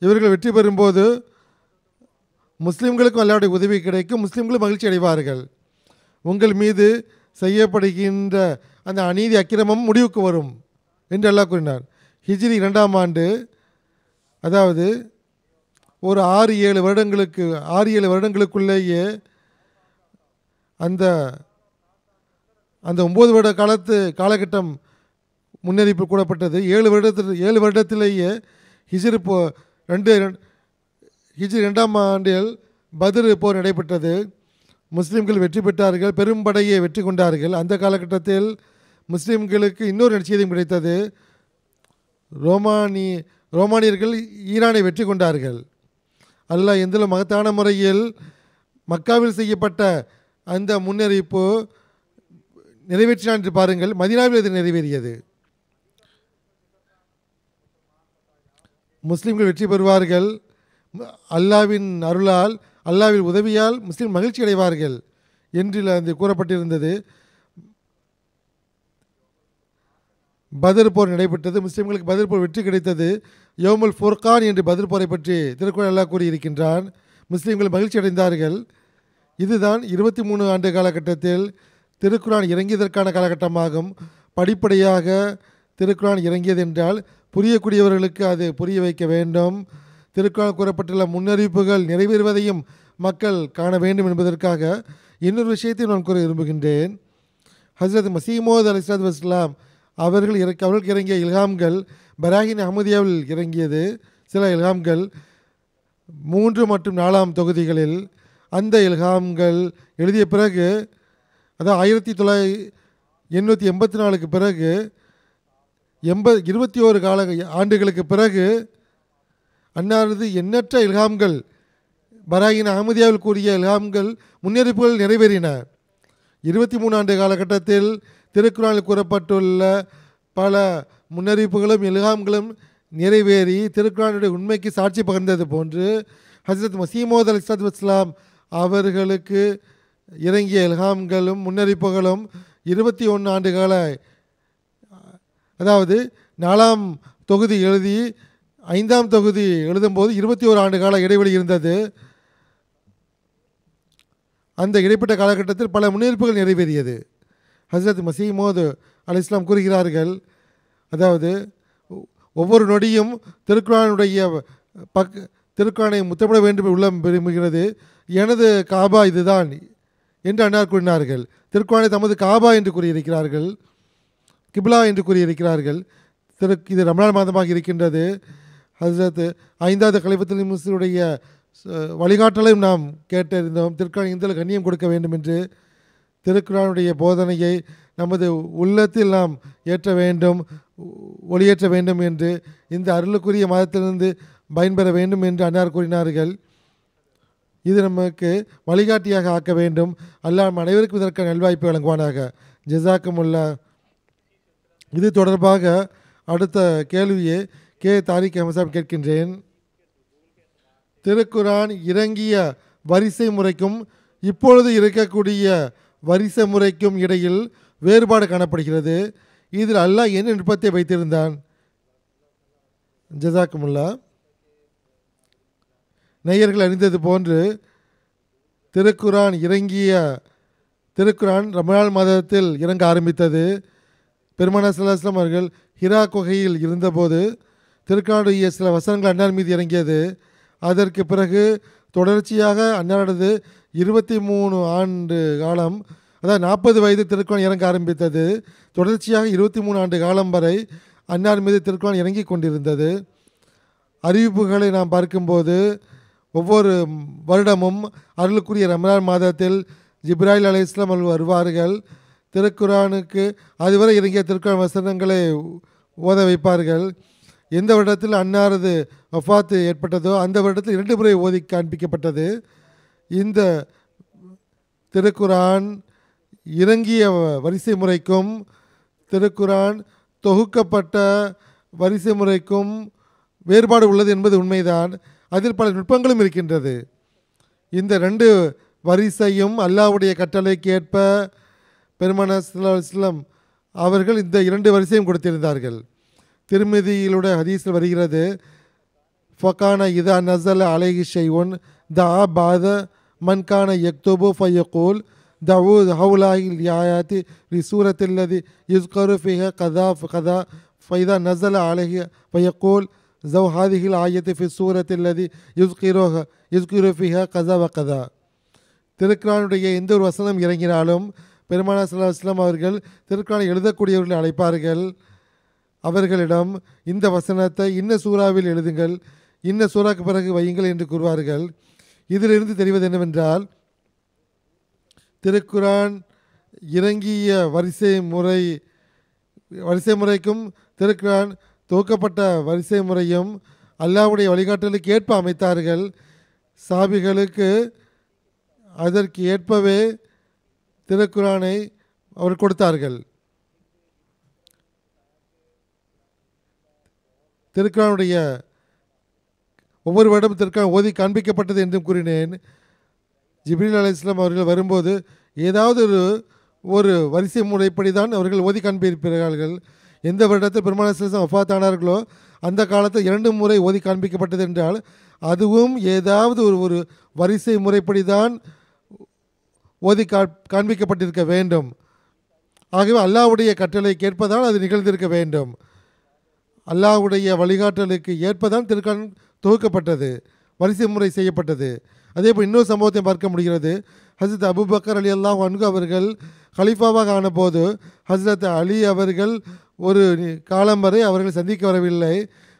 இவர்கள் வெற்றி பெறும்போது முஸ்லிம்களுக்கும் அல்லாஹ்வுடைய உதவி கிடைக்கும், முஸ்லிம்களும் மகிழ்ச்சி அடைவார்கள். உங்கள் மீது செய்யப்படுகின்ற அந்த அநீதி அக்கிரமம் முடிவுக்கு வரும் என்று அல்லாஹ் கூறினார். ஹிஜ்ரி 2ஆம் ஆண்டு, அதாவது ஒரு 6-7 வருடங்களுக்குள்ளேயே அந்த 9 வருட காலகட்டம் முன்னறிப்பு கூடப்பட்டது. 7 வருடத்திலேயே ஹிஜ்ரி 2ஆம் ஆண்டில் பத்ர் போர் நடைபெற்றது. முஸ்லிம்கள் வெற்றி பெற்றார்கள், பெரும்படையை வெற்றி கொண்டார்கள். அந்த காலகட்டத்தில் முஸ்லிம்களுக்கு இன்னொரு நற்செய்தியும் கிடைத்தது. ரோமானியர்கள் ஈரானை வெற்றி கொண்டார்கள். அல்லாஹ் எந்த மகத்தான முறையில் மக்காவில் செய்யப்பட்ட அந்த முன்னறிப்பு நிறைவேற்றினான் என்று பாருங்கள். மதீனாவில் இது நிறைவேறியது. முஸ்லிம்கள் வெற்றி பெறுவார்கள். அல்லாவின் அருளால், அல்லாவின் உதவியால் முஸ்லிம் மகிழ்ச்சி அடைவார்கள் என்று அது கூறப்பட்டிருந்தது. பத்ர் போர் நடைபெற்றது. முஸ்லிம்களுக்கு பத்ர் போர் வெற்றி கிடைத்தது. யௌமுல் ஃபுர்கான் என்று பத்ர் போரை பற்றி திருக்குறள் அல்லாஹ் கூறியிருக்கின்றான். முஸ்லிம்கள் மகிழ்ச்சி அடைந்தார்கள். இதுதான் 23 ஆண்டு காலகட்டத்தில் திருக்குரான் இறங்கியதற்கான காலகட்டமாகும். படிப்படியாக திருக்குரான் இறங்கியது என்றால் புரியக்கூடியவர்களுக்கு அது புரிய வைக்க வேண்டும். திருக்குரான் கூறப்பட்டுள்ள முன்னறிவிப்புகள் நிறைவேறுவதையும் மக்கள் காண வேண்டும் என்பதற்காக இன்னொரு விஷயத்தை நான் கூற விரும்புகின்றேன். ஹஸ்ரத் மசீமோத் அலைஹிஸ்ஸலாத்து வஸ்ஸலாம் அவர்களுக்கு இறங்கிய இல்ஹாம்கள் பராஹின் அஹ்மதியாவில் இறங்கியது. சில இல்ஹாம்கள் 3 மற்றும் 4ஆம் தொகுதிகளில். அந்த இல்ஹாம்கள் எழுதிய பிறகு, அதாவது 1984க்கு பிறகு 21 ஆண்டுகளுக்கு பிறகு அன்னாரது எண்ணற்ற இல்ஹாம்கள், பராஹின் அஹ்மதியாவில் கூறிய இல்ஹாம்கள் முன்னறிப்புகள் நிறைவேறின. 23 ஆண்டு காலகட்டத்தில் திருக்குறானில் கூறப்பட்டுள்ள பல முன்னறிவிப்புகளும் இல்ஹாம்களும் நிறைவேறி திருக்குறானுடைய உண்மைக்கு சாட்சி பகிர்ந்தது போன்று ஹஸ்ரத் மசீமோத் அலைஹிஸ்ஸலாத்து வஸ்ஸலாம் அவர்களுக்கு இறங்கிய இல்ஹாம்களும் முன்னறிவிப்புகளும் 21 ஆண்டு கால, அதாவது 4ஆம் தொகுதி எழுதி 5ஆம் தொகுதி எழுதும்போது 21 ஆண்டு கால இடைவெளி இருந்தது. அந்த இடைப்பட்ட காலகட்டத்தில் பல முன்னறிவிப்புகள் நிறைவேறியது. ஹஸ்ரத் மசீமோத் அலைஹிஸ்ஸலாம் கூறுகிறார்கள், அதாவது ஒவ்வொரு நொடியும் திருக்குரானை முத்தமிட வேண்டும் உள்ளம் விரும்புகிறது. எனது காபா இதுதான் என்று அன்னார் கூறினார்கள். திருக்குரானை தமது காபா என்று கூறியிருக்கிறார்கள், கிப்லா என்று கூறியிருக்கிறார்கள். இது ரமலான் மாதமாக இருக்கின்றது. ஹஸ்ரத் 5வது கலிஃபத்துல் முஸ்லிமுடைய வழிகாட்டலையும் நாம் கேட்டிருந்தோம். திருக்குரான் இந்த கண்ணியம் கொடுக்க வேண்டும் என்று. திருக்குரானுடைய போதனையை நமது உள்ளத்தில் நாம் ஏற்ற வேண்டும், ஒளியேற்ற வேண்டும் என்று, இந்த அருளுக்குரிய மதத்திலிருந்து பயன்பெற வேண்டும் என்று அன்னார் கூறினார்கள். இது நமக்கு வழிகாட்டியாக ஆக்க வேண்டும். அல்லாஹ் அனைவருக்கும் இதற்கான நல்வாய்ப்பு வழங்குவானாக. ஜஸாக்குமுல்லா. இது தொடர்பாக அடுத்த கேள்வியை தாரிக் அஹமத் கேட்கின்றேன். திருக்குரான் இறங்கிய வரிசை முறைக்கும் இப்பொழுது இருக்கக்கூடிய வரிசை முறைக்கும் இடையில் வேறுபாடு காணப்படுகிறது. இதில் அல்லாஹ் என்ன நுட்பத்தை வைத்திருந்தான்? ஜஸாக்குமுல்லா. நேயர்கள் அறிந்தது போன்று திருக்குரான் ரமலான் மாதத்தில் இறங்க ஆரம்பித்தது. பெருமானார் ஸல்லல்லாஹு அலைஹி வஸல்லம் அவர்கள் ஹிரா குகையில் இருந்தபோது திருக்குரானுடைய சில வசனங்கள் அன்னார் மீது இறங்கியது. அதற்கு பிறகு தொடர்ச்சியாக அன்னாரது 23 ஆண்டு காலம், அதாவது 40 வயது திருக்குரான் இறங்க ஆரம்பித்தது. தொடர்ச்சியாக 23 ஆண்டு காலம் வரை அன்னார் மீது திருக்குரான் இறங்கி கொண்டிருந்தது. அறிவிப்புகளை நாம் பார்க்கும்போது ஒவ்வொரு வருடமும் அருளுக்குரிய ரமலான் மாதத்தில் ஜிப்ராயில் அலைஹிஸ்ஸலாம் அவர்கள் வருவார்கள். திருக்குரானுக்கு அதுவரை இறங்கிய திருக்குரான் வசனங்களை ஓத வைப்பார்கள். எந்த வருடத்தில் அன்னாரது வஃபாத்து ஏற்பட்டதோ அந்த வருடத்தில் 2 முறை ஓதி காண்பிக்கப்பட்டது. இந்த திருக்குரான் இறங்கிய வரிசை முறைக்கும் திருக்குரான் தொகுக்கப்பட்ட வரிசை முறைக்கும் வேறுபாடு உள்ளது என்பது உண்மைதான். அதில் பல நுட்பங்களும் இருக்கின்றது. இந்த 2 வரிசையும் அல்லாஹ்வுடைய கட்டளைக்கு ஏற்ப பெருமானார் ஸல்லல்லாஹு அலைஹி வஸல்லம் அவர்கள் இந்த 2 வரிசையும் கொடுத்திருந்தார்கள். திருமிதியிலுடைய ஹதீஸில் வருகிறது, ஃபகான இதா நஸல அலைஹி ஷைஉன் தஆ பாத மன் கான யக்துபு ஃபயகூல் தஉ ஹவுலாஹில் ஆயாத்தி லிசூரத்தில்லதி யுஸ்கரு ஃபீஹா கதா ஃபகதா ஃபைதா நஸல அலைஹி ஃபயகூல் ஜவ் ஹாதிஹில் ஆயத்தி ஃபி சூரத்தில்லதி யுஸ்கிரு ஃபீஹா கதா வகதா. திருக்குரானுடைய எந்த ஒரு வசனம் இறங்கினாலும் பெருமானார் ஸல்லல்லாஹு அலைஹி வஸல்லம் அவர்கள் திருக்குரானை எழுதக்கூடியவர்களை அழைப்பார்கள். அவர்களிடம் இந்த வசனத்தை இன்ன சூறாவில் எழுதுங்கள், இன்ன சூறாக்கு பிறகு வையுங்கள் என்று கூறுவார்கள். இதிலிருந்து தெரிவது என்னவென்றால், திருக்குரான் இறங்கிய வரிசை முறைக்கும் திருக்குரான் தொகுக்கப்பட்ட வரிசை முறையும் அல்லாஹ்வுடைய வழிகாட்டலுக்கு ஏற்ப அமைத்தார்கள். சாபிகளுக்கு அதற்கு ஏற்பவே திருக்குரானை அவர் கொடுத்தார்கள். திருக்குரானுடைய ஒவ்வொரு வருடம் திருக்குரான் ஓதி காண்பிக்கப்பட்டது என்றும் கூறினேன். ஜிப்ரீல் அலைஹிஸ்ஸலாம் அவர்கள் வரும்போது ஏதாவது ஒரு வரிசை முறைப்படி தான் அவர்கள் ஓதி காண்பிப்பார்கள். எந்த வருடத்தில் பெருமானார் ஸல்லல்லாஹு அலைஹி வஸல்லம் ஆனார்களோ அந்த காலத்தில் 2 முறை ஓதி காண்பிக்கப்பட்டது என்றால் அதுவும் ஏதாவது ஒரு வரிசை முறைப்படி தான் ஓதி காண்பிக்கப்பட்டிருக்க வேண்டும். ஆகவே அல்லாஹ்வுடைய கட்டளை கேட்பதால் அது நிகழ்ந்திருக்க வேண்டும். அல்லாஹ்வுடைய வழிகாட்டலுக்கு ஏற்பதான் திருக்குரான் தொகுக்கப்பட்டது, வரிசை முறை செய்யப்பட்டது. அதே போல் இன்னொரு சம்பவத்தை பார்க்க முடிகிறது. ஹஸ்ரத் அபூபக்கர் ரலியல்லாஹு அன்ஹு அவர்கள் கலீஃபாவாக ஆனபோது ஹஸ்ரத் அலி அவர்கள் ஒரு காலம் வரை அவர்கள் சந்திக்க வரவில்லை.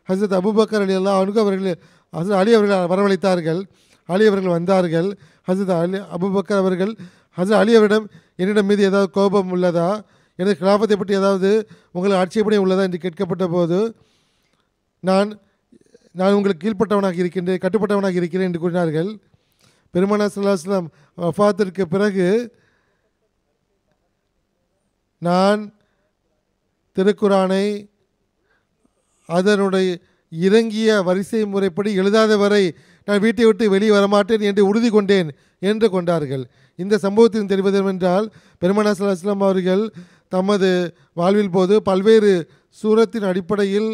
ஹஸ்ரத் அபூபக்கர் ரலியல்லாஹு அன்ஹு அவர்கள் ஹஸ்ரத் அலி அவர்கள் வரவழைத்தார்கள். அலி அவர்கள் வந்தார்கள். ஹஸ்ரத் அபூபக்கர் அவர்கள் ஹஸ்ரத் அலி அவரிடம், என்னிடம் மீது ஏதாவது கோபம் உள்ளதா, எனது கிலாஃபத்தை பற்றி ஏதாவது உங்களுக்கு ஆட்சேபனை உள்ளதா என்று கேட்கப்பட்ட போது நான் உங்களுக்கு கீழ்ப்பட்டவனாக இருக்கின்றேன், கட்டுப்பட்டவனாக இருக்கிறேன் என்று கூறினார்கள். பெருமானார் ஸல்லல்லாஹு அலைஹி வஸல்லம் வஃபாத்திற்கு பிறகு நான் திருக்குரானை அதனுடைய இறங்கிய வரிசை முறைப்படி எழுதாத வரை நான் வீட்டை விட்டு வெளியே வரமாட்டேன் என்று உறுதி கொண்டேன் என்று கொண்டார்கள். இந்த சம்பவத்தின் தெரிவது என்னவென்றால் பெருமானார் ஸல்லல்லாஹு அலைஹி வஸல்லம் அவர்கள் தமது வாழ்வில் போது பல்வேறு சூரத்தின் அடிப்படையில்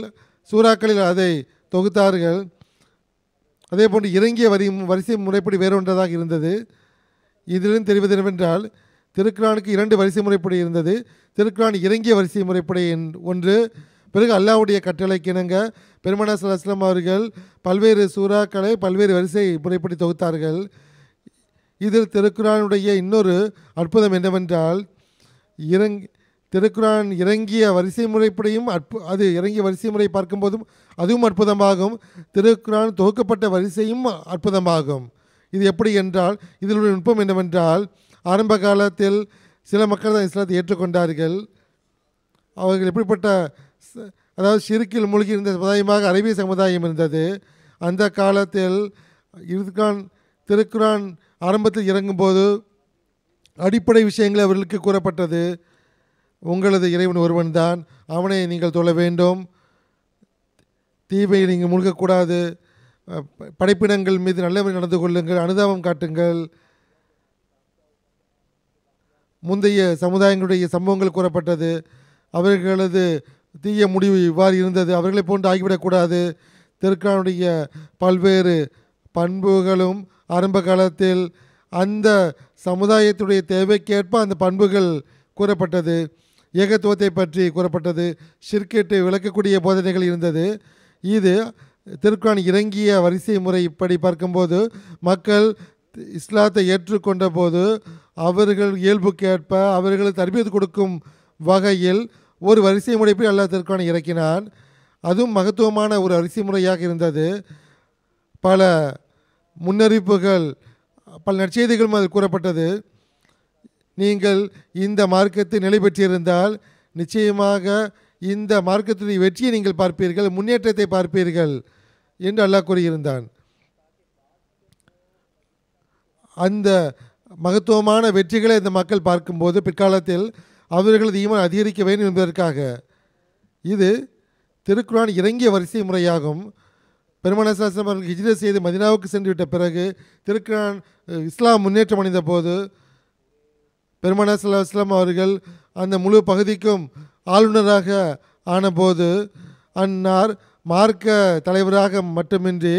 சூறாக்களில் அதை தொகுத்தார்கள். அதே போன்று இறங்கிய வரிசை முறைப்படி வேறொன்றதாக இருந்தது. இதிலும் தெரிவது என்னவென்றால் திருக்குரானுக்கு 2 வரிசை முறைப்படி இருந்தது. திருக்குரான் இறங்கிய வரிசை முறைப்படி ஒன்று, பிறகு அல்லாஹ்வுடைய கட்டளைக்கு இணங்க பெருமானார் ஸல்லல்லாஹு அலைஹி வஸல்லம் அவர்கள் பல்வேறு சூறாக்களை பல்வேறு வரிசை முறைப்படி தொகுத்தார்கள். இதில் திருக்குரானுடைய இன்னொரு அற்புதம் என்னவென்றால் திருக்குரான் இறங்கிய வரிசை முறைப்படியும் அது இறங்கிய வரிசை முறை பார்க்கும்போதும் அதுவும் அற்புதமாகும். திருக்குரான் தொகுக்கப்பட்ட வரிசையும் அற்புதமாகும். இது எப்படி என்றால் இதில் உள்ள நுட்பம் என்னவென்றால் ஆரம்ப காலத்தில் சில மக்கள் தான் இஸ்லாத்தை ஏற்றுக்கொண்டார்கள். அவர்கள் எப்படிப்பட்ட, அதாவது ஷிர்கில் மூழ்கி இருந்த சமுதாயமாக அரேபிய சமுதாயம் இருந்தது. அந்த காலத்தில் திருக்குரான் ஆரம்பத்தில் இறங்கும்போது அடிப்படை விஷயங்கள் அவர்களுக்கு கூறப்பட்டது. உங்களது இறைவன் ஒருவன் தான், அவனை நீங்கள் தொழ வேண்டும், தீவை நீங்கள் முழுகக்கூடாது, படைப்பினங்கள் மீது நல்லவை நடந்து கொள்ளுங்கள், அனுதாபம் காட்டுங்கள். முந்தைய சமுதாயங்களுடைய சம்பவங்கள் கூறப்பட்டது. அவர்களது தீய முடிவு இவ்வாறு இருந்தது, அவர்களை போன்று ஆகிவிடக்கூடாது. திருக்குரானுடைய பல்வேறு பண்புகளும் ஆரம்ப காலத்தில் அந்த சமுதாயத்துடைய தேவைக்கேற்ப அந்த பண்புகள் கூறப்பட்டது. ஏகத்துவத்தை பற்றி கூறப்பட்டது. ஷிர்கேட்டு விளக்கக்கூடிய போதனைகள் இருந்தது. இது திருக்குரான் இறங்கிய வரிசை முறைப்படி பார்க்கும்போது மக்கள் இஸ்லாத்தை ஏற்றுக்கொண்ட போது அவர்கள் இயல்புக்கேற்ப அவர்களுக்கு தர்பியத் கொடுக்கும் வகையில் ஒரு வரிசை முறைப்படி அல்லாஹ் திருக்குரானை இறக்கினான். அதுவும் மகத்துவமான ஒரு வரிசை முறையாக இருந்தது. பல முன்னறிவிப்புகள், பல நற்செய்திகளும் அதில் கூறப்பட்டது. நீங்கள் இந்த மார்க்கத்தை நிலை பெற்றிருந்தால் நிச்சயமாக இந்த மார்க்கத்துடைய வெற்றியை நீங்கள் பார்ப்பீர்கள், முன்னேற்றத்தை பார்ப்பீர்கள் என்று அல்லாஹ் கூறியிருந்தான். அந்த மகத்துவமான வெற்றிகளை இந்த மக்கள் பார்க்கும்போது பிற்காலத்தில் அவர்களது ஈமான் அதிகரிக்க வேண்டும் என்பதற்காக இது திருக்குரான் இறங்கிய வரிசை முறையாகும். பெருமானார் ஸல்லல்லாஹு அலைஹி வஸல்லம் அவர்கள் ஹிஜ்ரத் செய்து மதீனாவுக்கு சென்றுவிட்ட பிறகு திருக்குரான் இஸ்லாம் முன்னேற்றம் அடைந்த போது பெருமானார் ஸல்லல்லாஹு அலைஹி வஸல்லம் அவர்கள் அந்த முழு பகுதிக்கும் ஆளுநராக ஆனபோது அன்னார் மார்க்க தலைவராக மட்டுமின்றி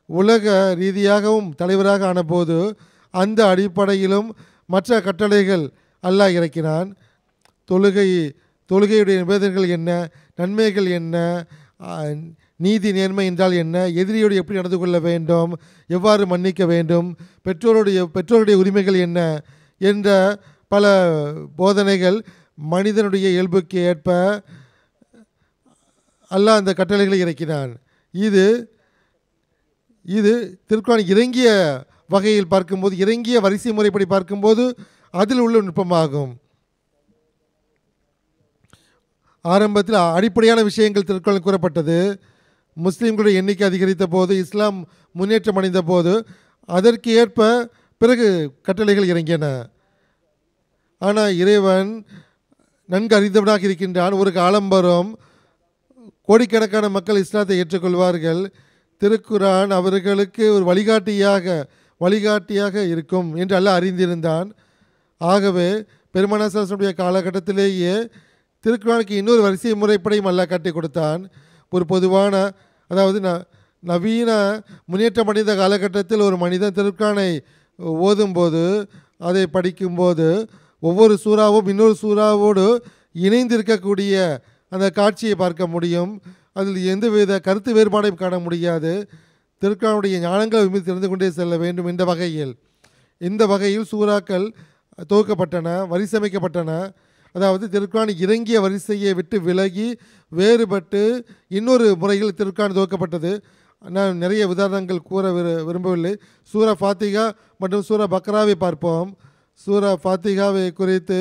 உலக ரீதியாகவும் தலைவராக ஆனபோது அந்த அடிப்படையிலும் மற்ற கட்டளைகள் அல்லாஹ் இறக்கினான். தொழுகையுடைய நிபந்தனைகள் என்ன, நன்மைகள் என்ன, நீதி நேர்மை என்றால் என்ன, எதிரியோடு எப்படி நடந்து கொள்ள வேண்டும், எவ்வாறு மன்னிக்க வேண்டும், பெற்றோருடைய உரிமைகள் என்ன என்ற பல போதனைகள் மனிதனுடைய இயல்புக்கு ஏற்ப அல்லாஹ் அந்த கட்டளைகளை இறக்கினான். இது திருக்குரான் இறங்கிய வகையில் பார்க்கும்போது, இறங்கிய வரிசை முறைப்படி பார்க்கும்போது அதில் உள்ள நுட்பமாகும். ஆரம்பத்தில் அடிப்படையான விஷயங்கள் திருக்குரானில் கூறப்பட்டது. முஸ்லீம்களுடைய எண்ணிக்கை அதிகரித்த போது, இஸ்லாம் முன்னேற்றம் அடைந்த போது அதற்கு ஏற்ப பிறகு கட்டளைகள் இறங்கின. ஆனால் இறைவன் நன்கு அறிந்தவனாக இருக்கின்றான். ஒரு காலம் வரும் கோடிக்கணக்கான மக்கள் இஸ்லாத்தை ஏற்றுக்கொள்வார்கள். திருக்குரான் அவர்களுக்கு ஒரு வழிகாட்டியாக இருக்கும் என்று அல்லாஹ் அறிந்திருந்தான். ஆகவே பெருமானார் ஸல்லல்லாஹு அலைஹி வஸல்லம் காலகட்டத்திலேயே திருக்குரானுக்கு இன்னொரு வரிசை முறைப்படையும் அல்லாஹ் காட்டி கொடுத்தான். ஒரு பொதுவான, அதாவது நவீன முன்னேற்றம் அடைந்த காலகட்டத்தில் ஒரு மனிதன் திருக்குரானை ஓதும்போது, அதை படிக்கும்போது ஒவ்வொரு சூறாவும் இன்னொரு சூறாவோடு இணைந்திருக்கக்கூடிய அந்த காட்சியை பார்க்க முடியும். அதில் எந்தவித கருத்து வேறுபாடையும் காண முடியாது. திருக்குரானுடைய ஞானங்கள் மீது தெரிந்து கொண்டே செல்ல வேண்டும். இந்த வகையில் சூறாக்கள் துவக்கப்பட்டன, வரிசமைக்கப்பட்டன. அதாவது திருக்குரான் இறங்கிய வரிசையை விட்டு விலகி வேறுபட்டு இன்னொரு முறையில் திருக்குரான் துவக்கப்பட்டது. நான் நிறைய உதாரணங்கள் கூற விரும்பவில்லை. சூரா ஃபாத்திகா மற்றும் சூரா பக்ராவை பார்ப்போம். சூரா ஃபாத்திகாவை குறித்து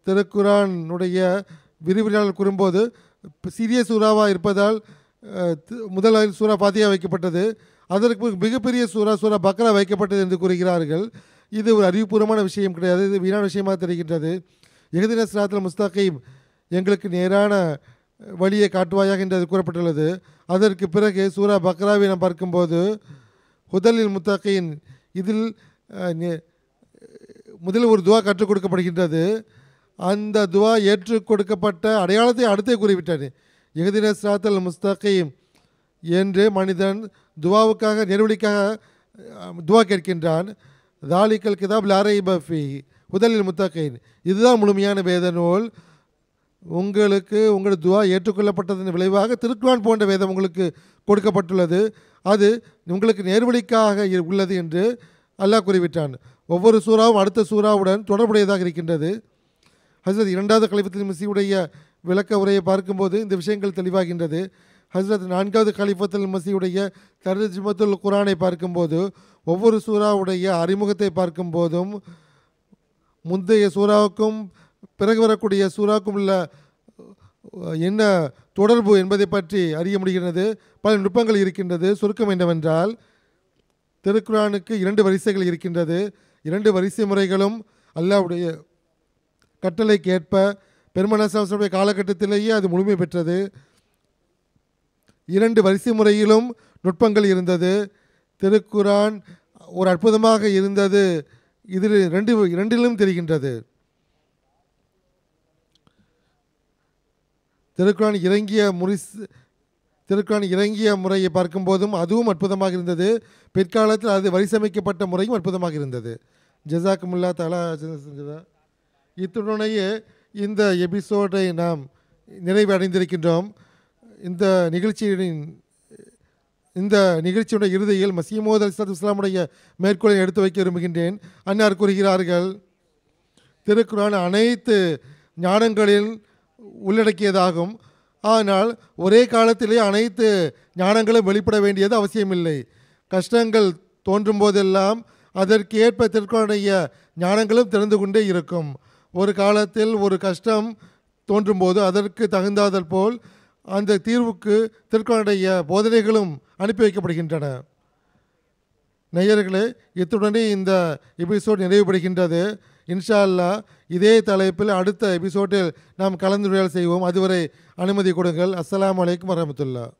திருக்குரானுடைய விரிவுரையாளர் கூறும்போது சிறிய சூறாவாக இருப்பதால் முதல் சூரா ஃபாத்திகா வைக்கப்பட்டது. அதற்கு மிகப்பெரிய சூரா பக்ரா வைக்கப்பட்டது என்று கூறுகிறார்கள். இது ஒரு அறிவுபூர்வமான விஷயம் கிடையாது, இது வீணான விஷயமாக தெரிகின்றது. இஹ்தின ஸிராத்தல் முஸ்தகீம், எங்களுக்கு நேரான வழியை காட்டுவாயாக என்று அது கூறப்பட்டுள்ளது. அதற்கு பிறகு சூரா பக்ராவை நாம் பார்க்கும்போது ஹுதலில் முத்தகீன், இதில் முதலில் ஒரு துவா கற்றுக் கொடுக்கப்படுகின்றது. அந்த துவா ஏற்றுக் கொடுக்கப்பட்ட அடையாளத்தை அடுத்தே கூறிவிட்டார். இஹ்தின ஸிராத்தல் முஸ்தகீம் என்று மனிதன் துவாவுக்காக நெருவழிக்காக துவா கேட்கின்றான். தாலிக்கல் கிதாப் லா ரைப ஃபீஹி ஹுதலில் முத்தகீன், இதுதான் முழுமையான வேத நூல். உங்கள் துவா ஏற்றுக்கொள்ளப்பட்டதன் விளைவாக திருக்குரான் போன்ற வேதம் உங்களுக்கு கொடுக்கப்பட்டுள்ளது. அது உங்களுக்கு நேர்வழிக்காக உள்ளது என்று அல்லாஹ் கூறிவிட்டான். ஒவ்வொரு சூறாவும் அடுத்த சூறாவுடன் தொடர்புடையதாக இருக்கின்றது. ஹஸ்ரத் இரண்டாவது கலிஃபத்துல் மஸீஹுடைய விளக்க உரையை பார்க்கும்போது இந்த விஷயங்கள் தெளிவாகின்றது. ஹஸ்ரத் நான்காவது கலிஃபத்துல் மஸீஹுடைய தர்ஜுமத்துல் குர்ஆனை பார்க்கும்போது ஒவ்வொரு சூறாவுடைய அறிமுகத்தை பார்க்கும்போதும் முந்தைய சூறாவுக்கும் பிறகு வரக்கூடிய சூறாவுக்கும் உள்ள என்ன தொடர்பு என்பதை பற்றி அறிய முடிகிறது. பல நுட்பங்கள் இருக்கின்றது. சுருக்கம் என்னவென்றால், திருக்குரானுக்கு 2 வரிசைகள் இருக்கின்றது. 2 வரிசை முறைகளும் அல்லாஹ்வுடைய கட்டளைக்கு ஏற்ப பெருமானார் ஸல்லல்லாஹு அலைஹி வஸல்லம் காலகட்டத்திலேயே அது முழுமை பெற்றது. 2 வரிசை முறையிலும் நுட்பங்கள் இருந்தது. திருக்குரான் ஒரு அற்புதமாக இருந்தது. இதில் இரண்டிலும் தெரிகின்றது. திருக்குரான் இறங்கிய முறையை பார்க்கும்போதும் அதுவும் அற்புதமாக இருந்தது. பிற்காலத்தில் அது வரிசமைக்கப்பட்ட முறையும் அற்புதமாக இருந்தது. ஜஸாக்குமுல்லா தஆலா செஞ்சதா. இத்துடனேயே இந்த எபிசோடை நாம் நிறைவு அடைந்திருக்கின்றோம். இந்த நிகழ்ச்சியுடைய இறுதியில் மஸீஹ் மவ்ஊத் அலைஹிஸ்ஸலாத்து வஸ்ஸலாமுடைய மேற்கோளை எடுத்து வைக்க விரும்புகின்றேன். அன்னார் கூறுகிறார்கள், திருக்குரான் அனைத்து ஞானங்களில் உள்ளடக்கியதாகும். ஆனால் ஒரே காலத்திலே அனைத்து ஞானங்களும் வெளிப்பட வேண்டியது அவசியமில்லை. கஷ்டங்கள் தோன்றும் போதெல்லாம் அதற்கேற்ப திருக்குரானுடைய ஞானங்களும் திறந்து கொண்டே இருக்கும். ஒரு காலத்தில் ஒரு கஷ்டம் தோன்றும் போது அதற்கு தகுந்தாதல் போல் அந்த தீர்வுக்கு திருக்குரானுடைய போதனைகளும் அனுப்பி வைக்கப்படுகின்றன. நேயர்களே, இத்துடனே இந்த எபிசோட் நிறைவுபடுகின்றது. இன்ஷா அல்லாஹ் இதே தலைப்பில் அடுத்த எபிசோடில் நாம் கலந்துரையாடல் செய்வோம். அதுவரை அனுமதி கொடுங்கள். அஸ்ஸலாமு அலைக்கும் வரஹ்மத்துல்லாஹ்.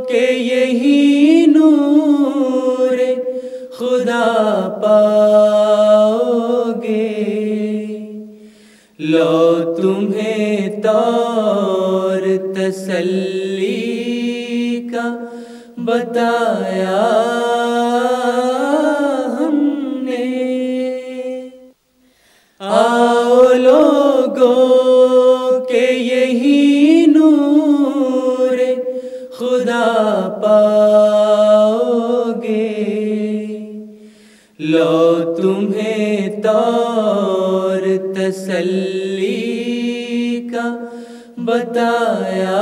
के यही नूर खुदा पाओगे, लो तुम्हें तौर तसल्ली का बताया हमने। आओ लोगों के यही नूर खुदा पाओगे, लो तुम्हें तौर तसल्ली का बताया